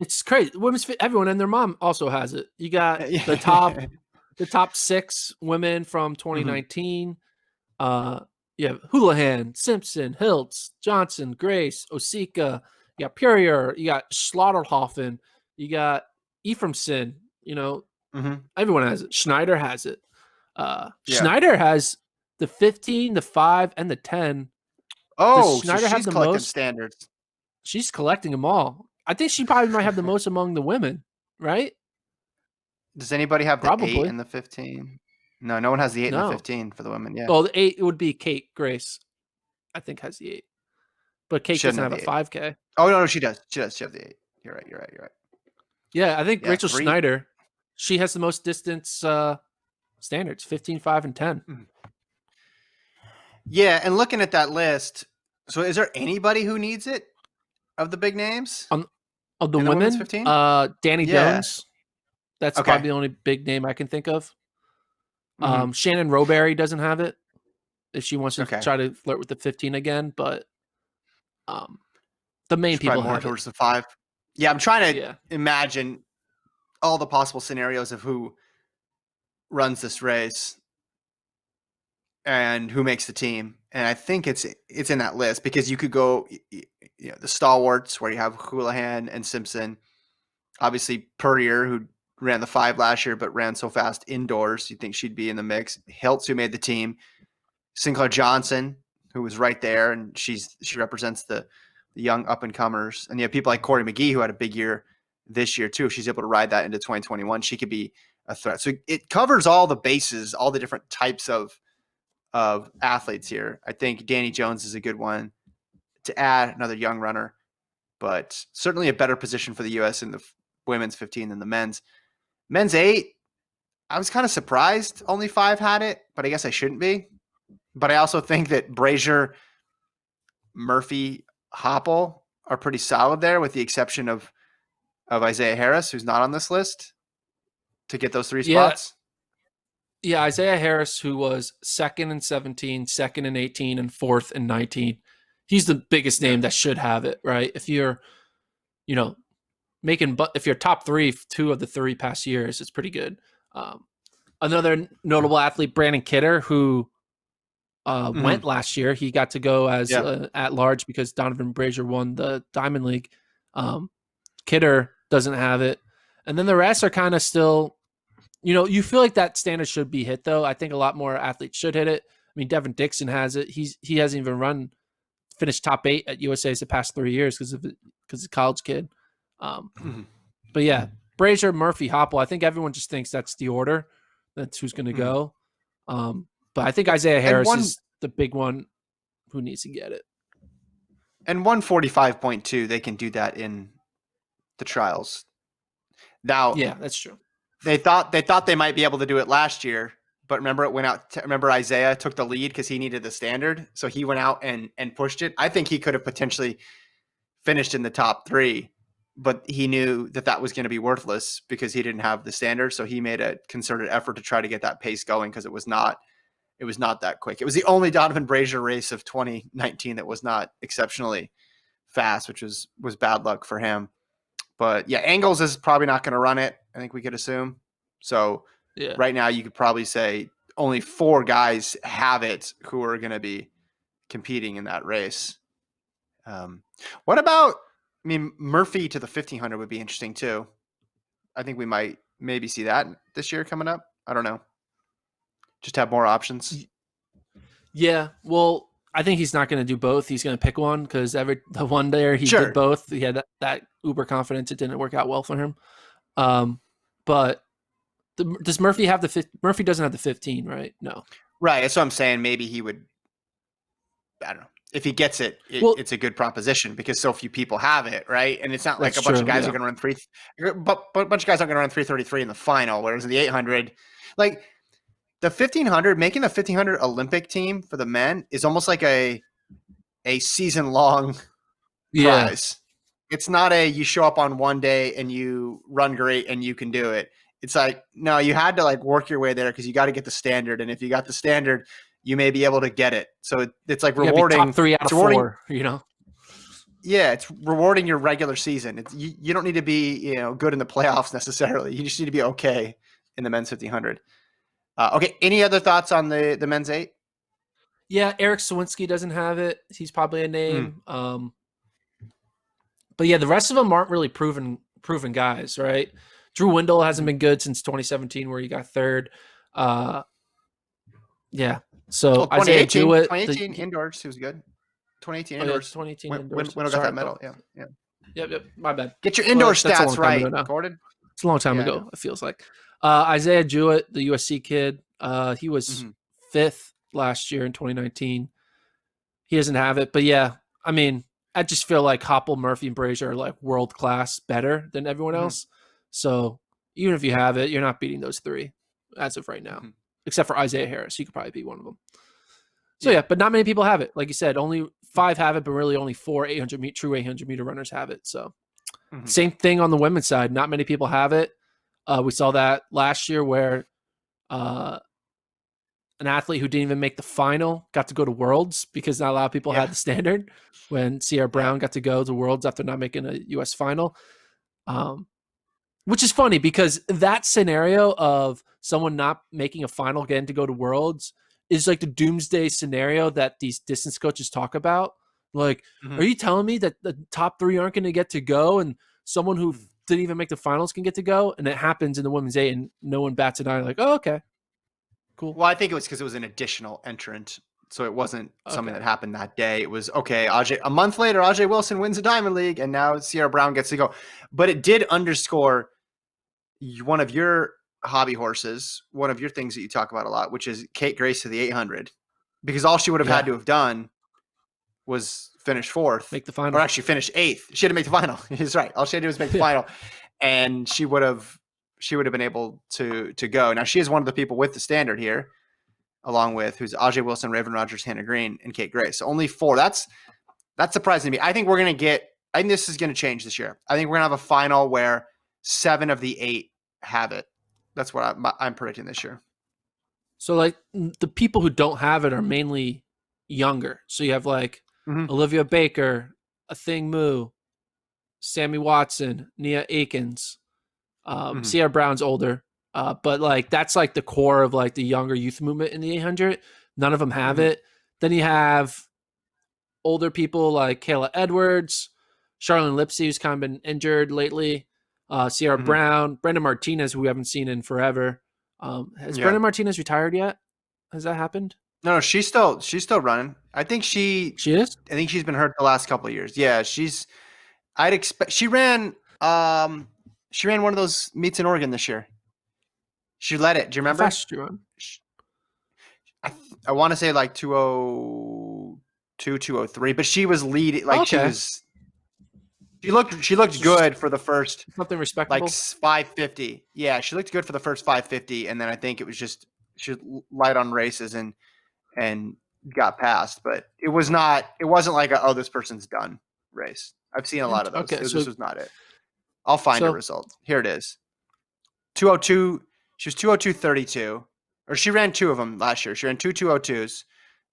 it's crazy. Everyone and their mom also has it. You got the top 6 women from 2019. You have Houlihan, Simpson, Hiltz, Johnson, Grace, Osika. You got Purier. You got Schlotterhoffen. You got Ephraimson. Everyone has it. Schneider has it. Schneider has the 15, the 5, and the 10. Oh, Does Schneider so have she's the collecting most? standards. She's collecting them all. I think she probably might have the most among the women, right? Does anybody have the 8 Probably. and the 15? No one has the 8 and the No. 15 for the women. Yeah. Well, the 8 would be Kate Grace. I think has the 8. But Kate She doesn't doesn't have have a the 8. 5K. Oh, no, she does. She have the 8. You're right. Yeah, I think Yeah, Rachel 3. Schneider, she has the most distance standards, 15, 5, and 10. Yeah, and looking at that list, so is there anybody who needs it of the big names Of the in the women's women, 15? Danny Yeah. Jones. That's Okay. probably the only big name I can think of. Shannon Roberry doesn't have it if she wants to try to flirt with the 15 again, but the main She's people probably more have towards it. the 5. Yeah, I'm trying to Yeah. imagine all the possible scenarios of who runs this race and who makes the team. And I think it's in that list, because you could go, the stalwarts where you have Houlihan and Simpson, obviously Purrier, who ran the 5 last year but ran so fast indoors, you think she'd be in the mix. Hiltz, who made the team, Sinclair Johnson, who was right there, and she represents the young up and comers. And you have people like Corey McGee, who had a big year this year too. If she's able to ride that into 2021, she could be a threat. So it covers all the bases, all the different types of athletes here. I think Danny Jones is a good one to add, another young runner, but certainly a better position for the U.S. in the women's 15 than the men's. Men's 8, I was kind of surprised only 5 had it, but I guess I shouldn't be. But I also think that Brazier, Murphy, Hoppel are pretty solid there, with the exception of Isaiah Harris, who's not on this list, to get those 3 spots. Yeah, Isaiah Harris, who was 2nd in 17, 2nd in 18, and 4th in 19. He's the biggest name that should have it, right? If you're, if you're top 3, 2 of the 3 past years, it's pretty good. Another notable athlete, Brandon Kidder, who went last year. He got to go as at large because Donovan Brazier won the Diamond League. Kidder doesn't have it. And then the rest are kind of still, you feel like that standard should be hit, though. I think a lot more athletes should hit it. I mean, Devin Dixon has it. He hasn't even finished top 8 at USA's the past 3 years because he's a college kid. But yeah, Brazier, Murphy, Hoppel. I think everyone just thinks that's the order. That's who's going to go. But I think Isaiah Harris is the big one who needs to get it. And 145.2, they can do that in the trials. Now, yeah, that's true. They thought they might be able to do it last year, but remember it went out. Remember Isaiah took the lead because he needed the standard, so he went out and pushed it. I think he could have potentially finished in the top 3, but he knew that was going to be worthless because he didn't have the standard. So he made a concerted effort to try to get that pace going, because it was not that quick. It was the only Donovan Brazier race of 2019 that was not exceptionally fast, which was bad luck for him. But yeah, Angles is probably not going to run it, I think we could assume. So right now you could probably say only 4 guys have it who are going to be competing in that race. What about, Murphy to the 1500 would be interesting too. I think we might maybe see that this year coming up. I don't know. Just have more options. Yeah. Well, I think he's not going to do both. He's going to pick one, because the one there he did both. He had that uber confidence. It didn't work out well for him. But does Murphy have Murphy doesn't have the 15, right? No. Right. That's what I'm saying. Maybe he would, I don't know, if he gets it, Well, it's a good proposition because so few people have it, right? And it's not like that's a bunch of true. guys Yeah. are going to run but a bunch of guys aren't going to run 3:33 in the final. Whereas in the 800, like the 1500, making the 1500 Olympic team for the men is almost like a season long Yeah. prize. It's not a you show up on one day and you run great and you can do it. It's like, no, you had to like work your way there because you got to get the standard. And if you got the standard, you may be able to get it. So it's like You gotta be top rewarding. 3 out It's of rewarding. 4. You know. Yeah, it's rewarding your regular season. You don't need to be good in the playoffs necessarily. You just need to be okay in the men's 1500. Okay, any other thoughts on the men's 8? Yeah, Eric Sawinski doesn't have it. He's probably a Mm. name. But yeah, the rest of them aren't really proven guys, right? Drew Windle hasn't Mm-hmm. been good since 2017, where he got third. Yeah. So Well, Isaiah 2018, Jewett, 2018 indoors, he was good. 2018 Oh yeah, indoors, 2018 when indoors. Wendell got Sorry, that medal. Yeah, yeah. yep. My bad. Get your indoor That's a stats long time ago right, now. Gordon. It's a long time Yeah, I ago. know. It feels like Isaiah Jewett, the USC kid. He was Mm-hmm. 5th last year in 2019. He doesn't have it, but yeah, I mean, I just feel like Hoppel, Murphy, and Brazier are like world class, better than everyone Mm-hmm. else. So even if you have it, you're not beating those 3 as of right now, Mm-hmm. except for Isaiah Harris. He could probably be one of them. So Yeah. yeah, but not many people have it. Like you said, only 5 have it, but really only 4 true 800 meter runners have it. So Mm-hmm. same thing on the women's side. Not many people have it. We saw that last year where an athlete who didn't even make the final got to go to Worlds because not a lot of people Yeah. had the standard. When Sierra Brown got to go to Worlds after not making a U.S. final, which is funny because that scenario of someone not making a final getting to go to Worlds is like the doomsday scenario that these distance coaches talk about. Like, Mm-hmm. are you telling me that the top 3 aren't going to get to go and someone who didn't even make the finals can get to go? And it happens in the women's 8 and no one bats an eye. Like, oh, okay, cool. Well, I think it was because it was an additional entrant. So it wasn't something Okay. that happened that day. It was, okay, a month later, AJ Wilson wins the Diamond League, and now Sierra Brown gets to go. But it did underscore one of your hobby horses, one of your things that you talk about a lot, which is Kate Grace to the 800. Because all she would have had to have done was finish 4th. Make the final. Or actually finish 8th. She had to make the final. He's right. All she had to do was make the final. And she would have been able to go. Now, she is one of the people with the standard here, along with who's AJ Wilson, Raven Rogers, Hannah Green, and Kate Grace. So only 4. That's surprising to me. I think this is going to change this year. I think we're going to have a final where 7 of the 8 have it. That's what I'm predicting this year. So like the people who don't have it are mainly younger. So you have like Olivia Baker, Athing Mu, Sammy Watson, Nia Akins, Sierra Brown's older. But like that's like the core of like the younger youth movement in the 800. None of them have it. Then you have older people like Kayla Edwards, Charlene Lipsy, who's kind of been injured lately, Sierra Brown, Brenda Martinez, who we haven't seen in forever. Has Brenda Martinez retired yet? Has that happened? No, she's still running. I think she is. I think she's been hurt the last couple of years. Yeah, I'd expect she ran one of those meets in Oregon this year. She led it. Do you remember? How fast did you run? I want to say like 202, 203, but she was leading. Like she looked good for the first something respectable, like 550. Yeah, she looked good for the first 550, and then I think it was just she was light on races and got passed. But it wasn't like this person's done race. I've seen a lot of those. Okay, This was not it. I'll find a result. Here it is. 202. She was 202.32, or she ran 2 of them last year. She ran 2 202s,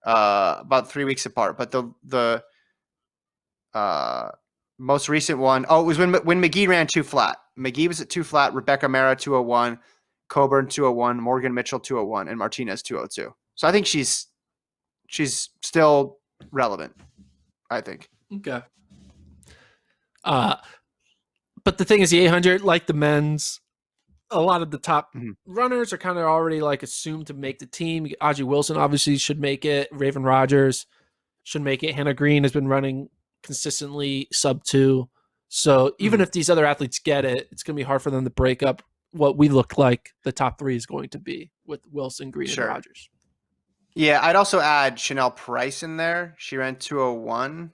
about 3 weeks apart. But the most recent one, it was when McGee ran 2 flat. McGee was at 2 flat. Rebecca Mara 201, Coburn 201, Morgan Mitchell 201, and Martinez 202. So I think she's still relevant. I think. Okay. But the thing is, the 800, like the men's, a lot of the top runners are kind of already like assumed to make the team. AJ Wilson obviously should make it. Raven Rogers should make it. Hannah Green has been running consistently sub 2. So even if these other athletes get it, it's going to be hard for them to break up what we look like the top 3 is going to be with Wilson, Green, and Rogers. Yeah, I'd also add Chanel Price in there. She ran 201.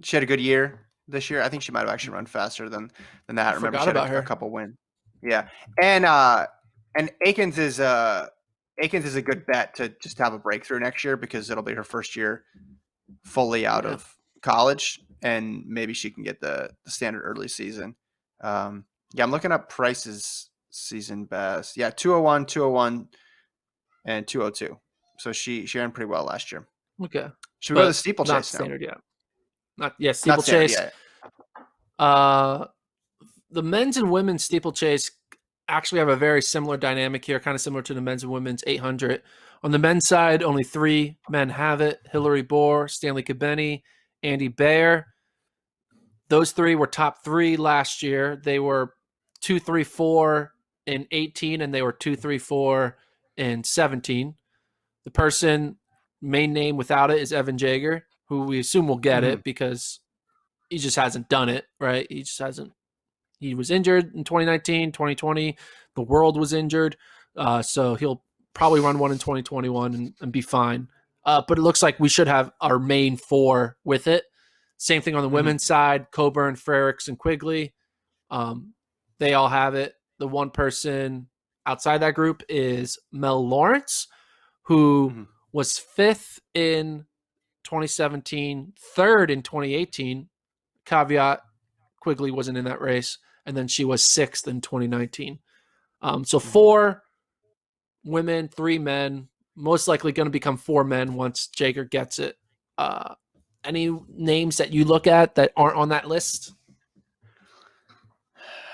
She had a good year this year. I think she might have actually run faster than that. I I remember forgot she had about a her. couple wins. Yeah, and Akins is a good bet to just have a breakthrough next year because it'll be her first year fully out Yeah. of college, and maybe she can get the standard early season. Yeah, I'm looking up Price's season best. Yeah, 201, 201, and 202. So she ran pretty well last year. Okay. Should we go to the But not steeplechase now? standard yet. Not yeah, Not standard, steeplechase. yeah. Uh the men's and women's steeplechase actually have a very similar dynamic here, kind of similar to the men's and women's 800. On the men's side, only 3 men have it: Hillary Bohr, Stanley Kabeni, Andy Bayer. Those 3 were top 3 last year. They were 2, 3, 4 in 18, and they were 2, 3, 4 in 17. The person main name without it is Evan Jager, who we assume will get Mm-hmm. it because he just hasn't done it, right? He just hasn't. He was injured in 2019, 2020. The world was injured. So he'll probably run one in 2021 and be fine. But it looks like we should have our main 4 with it. Same thing on the Mm-hmm. women's side: Coburn, Frericks, and Quigley. Um, they all have it. The one person outside that group is Mel Lawrence, who Mm-hmm. was 5th in 2017, 3rd in 2018. Caveat: Quigley wasn't in that race, and then she was 6th in 2019. So Mm-hmm. 4 women, 3 men, most likely going to become 4 men once Jager gets it. Uh, any names that you look at that aren't on that list?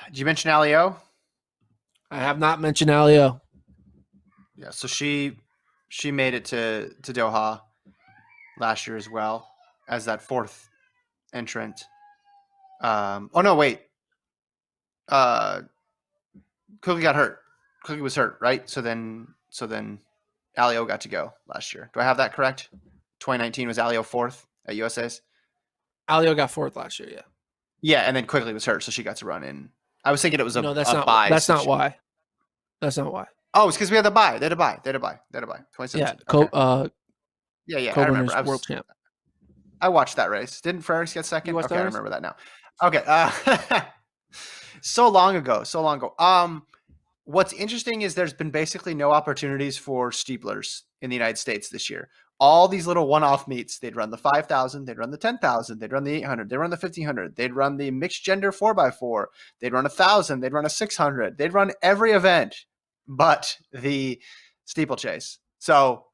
Did you mention Alio? I have not mentioned Alio. Yeah, so she made it to Doha last year as well as that fourth entrant. Oh no, wait. Uh, Cookie got hurt. Cookie was hurt, right? So then Alio got to go last year. Do I have that correct? 2019 was Alio fourth at USA's. Alio got 4th last year, yeah. Yeah, and then Quigley was hurt, so she got to run in. I was thinking it was No, a buy. that's not why. That's not why. Oh, it's because we had the buy. They had a buy. They had a buy. They had a buy. Yeah, 2017. Okay. Yeah. I Coburn remember. is world champ. I watched that race. Didn't Ferris get You second? watched Okay, that I race? remember that now. Okay. So long ago. So long ago. What's interesting is there's been basically no opportunities for steeplers in the United States this year. All these little one-off meets, they'd run the 5,000, they'd run the 10,000, they'd run the 800, they'd run the 1,500, they'd run the mixed gender 4x4, they'd run 1,000, they'd run a 600, they'd run every event but the steeplechase. So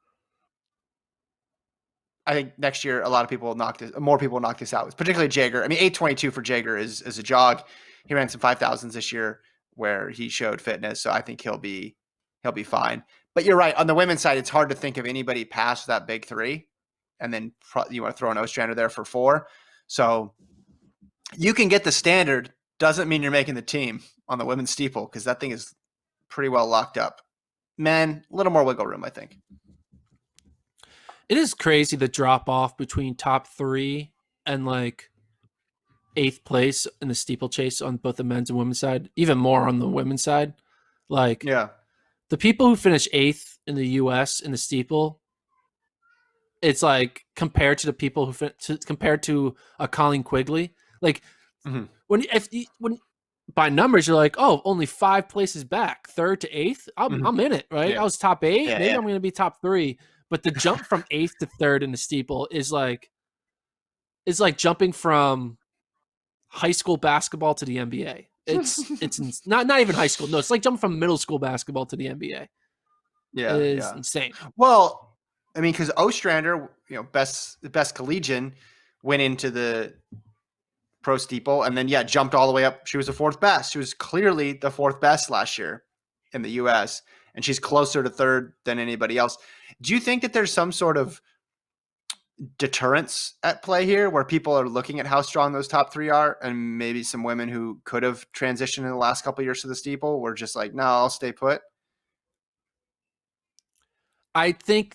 I think next year a lot of people will knock this. More people will knock this out. Particularly Jager. I mean, 822 for Jager is a jog. He ran some 5,000s this year where he showed fitness, so I think he'll be fine. But you're right on the women's side. It's hard to think of anybody past that big 3, and then you want to throw an Ostrander there for 4. So you can get the standard. Doesn't mean you're making the team on the women's steeple because that thing is pretty well locked up. Men, a little more wiggle room, I think. It is crazy the drop off between top 3 and like 8th place in the steeplechase on both the men's and women's side, even more on the women's side. Like Yeah. the people who finish 8th in the US in the steeple, it's like compared to the people compared to a Colleen Quigley. Like Mm-hmm. when by numbers you're like, oh, only 5 places back, 3rd to 8th. Mm-hmm. I'm in it, right? Yeah. I was top 8. Yeah. Maybe Yeah. I'm going to be top 3. But the jump from 8th to 3rd in the steeple is like jumping from high school basketball to the NBA. It's not even high school. No, it's like jumping from middle school basketball to the NBA. It Yeah. is Yeah. insane. Well, I mean, because Ostrander, the best collegian, went into the pro steeple and then jumped all the way up. She was the 4th best. She was clearly the 4th best last year in the U.S. and she's closer to 3rd than anybody else. Do you think that there's some sort of deterrence at play here, where people are looking at how strong those top 3 are, and maybe some women who could have transitioned in the last couple of years to the steeple were just like, no, I'll stay put? I think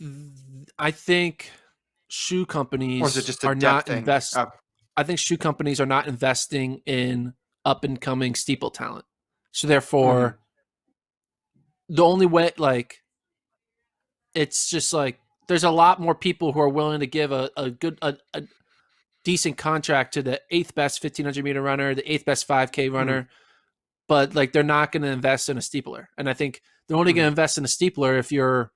shoe Or is it companies just a are depth not thing? Oh. I think shoe companies are not investing in up and coming steeple talent. So therefore, Mm-hmm. the only way, like, it's just like there's a lot more people who are willing to give a decent contract to the eighth best 1500-meter runner, the eighth best 5K Mm-hmm. runner, but like they're not going to invest in a steepler. And I think they're only going Mm-hmm. to invest in a steepler if you're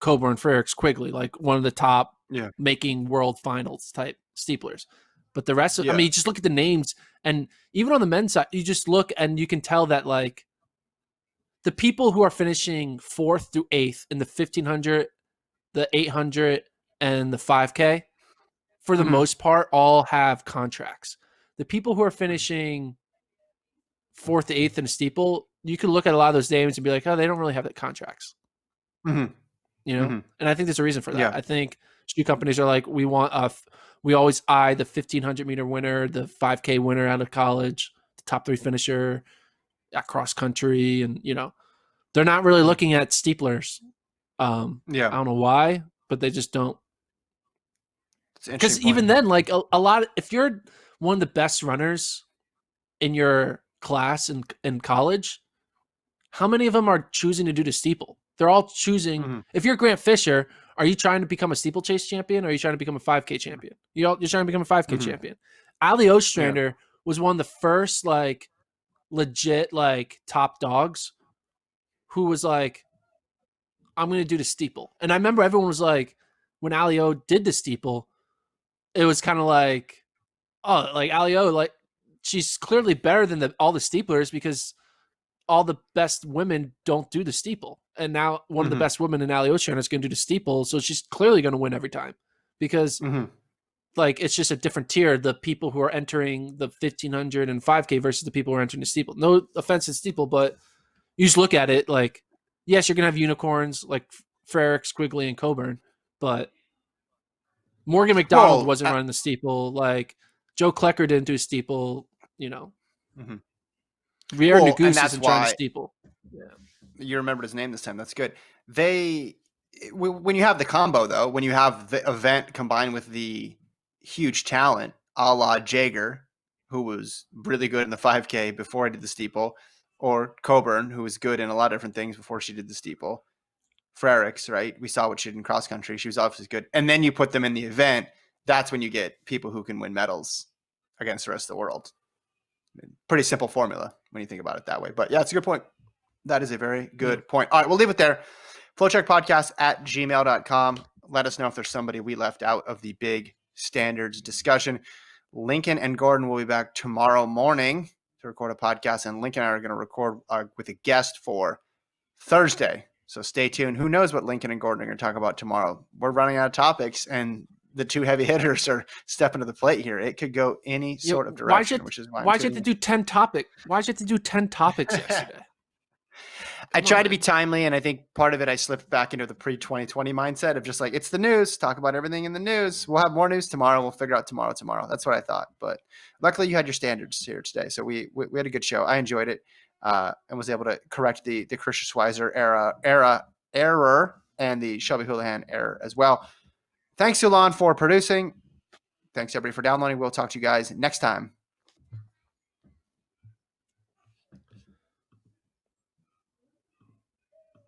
Coburn, Frericks, Quigley, like one of the top Yeah. making world finals type steeplers. But the rest of, I Yeah. mean, you just look at the names, and even on the men's side, you just look and you can tell that like the people who are finishing fourth through eighth in the 1500, the 800, and the 5K, for the Mm-hmm. most part, all have contracts. The people who are finishing fourth to eighth in a steeple, you can look at a lot of those names and be like, oh, they don't really have that contracts, Mm-hmm. you know? Mm-hmm. And I think there's a reason for that. Yeah. I think shoe companies are like, we always eye the 1500-meter winner, the 5K winner out of college, the top three finisher at cross country. And, they're not really looking at steeplers. I Yeah. don't know why, but they just don't. It's an interesting Because point. even then, like a lot, if you're one of the best runners in your class in college, how many of them are choosing to do the steeple? They're all choosing. Mm-hmm. If you're Grant Fisher, are you trying to become a steeplechase champion or are you trying to become a 5K champion? You're trying to become a 5K Mm-hmm. champion. Ali Yeah. Ostrander was one of the first like legit like top dogs who was like, I'm going to do the steeple. And I remember everyone was like, when Ali O did the steeple, it was kind of like, oh, like Ali O, like she's clearly better than all the steeplers because all the best women don't do the steeple. And now one of the Mm-hmm. best women in Ali Ocean is going to do the steeple. So she's clearly going to win every time because Mm-hmm. like it's just a different tier. The people who are entering the 1500 and 5K versus the people who are entering the steeple. No offense to steeple, but you just look at it like, yes, you're going to have unicorns like Frericks, Quigley, and Coburn, but Morgan McDonald Well, wasn't running the steeple. Like Joe Klecker didn't do a steeple. You know, mm-hmm. Rier Well, and Nagoose that's isn't trying to why steeple. Yeah. you remembered his name this time. That's good. When you have the combo though, when you have the event combined with the huge talent, a la Jager, who was really good in the 5K before I did the steeple, or Coburn, who was good in a lot of different things before she did the steeple. Frericks, right? We saw what she did in cross country. She was obviously good. And then you put them in the event. That's when you get people who can win medals against the rest of the world. Pretty simple formula when you think about it that way. But yeah, it's a good point. That is a very good point. All right, we'll leave it there. FloTrackPodcast@gmail.com. Let us know if there's somebody we left out of the big standards discussion. Lincoln and Gordon will be back tomorrow morning to record a podcast, and Lincoln and I are going to record with a guest for Thursday. So stay tuned. Who knows what Lincoln and Gordon are going to talk about tomorrow? We're running out of topics, and the two heavy hitters are stepping to the plate here. It could go any sort of direction, which is why Why'd you have to do 10 topics? Why'd you have to do 10 topics yesterday? I tried to be timely, and I think part of it I slipped back into the pre-2020 mindset of just like, it's the news, talk about everything in the news. We'll have more news tomorrow. We'll figure out tomorrow. That's what I thought. But luckily you had your standards here today. So we had a good show. I enjoyed it and was able to correct the Christian Schweizer error and the Shelby Houlihan error as well. Thanks to Lon for producing. Thanks everybody for downloading. We'll talk to you guys next time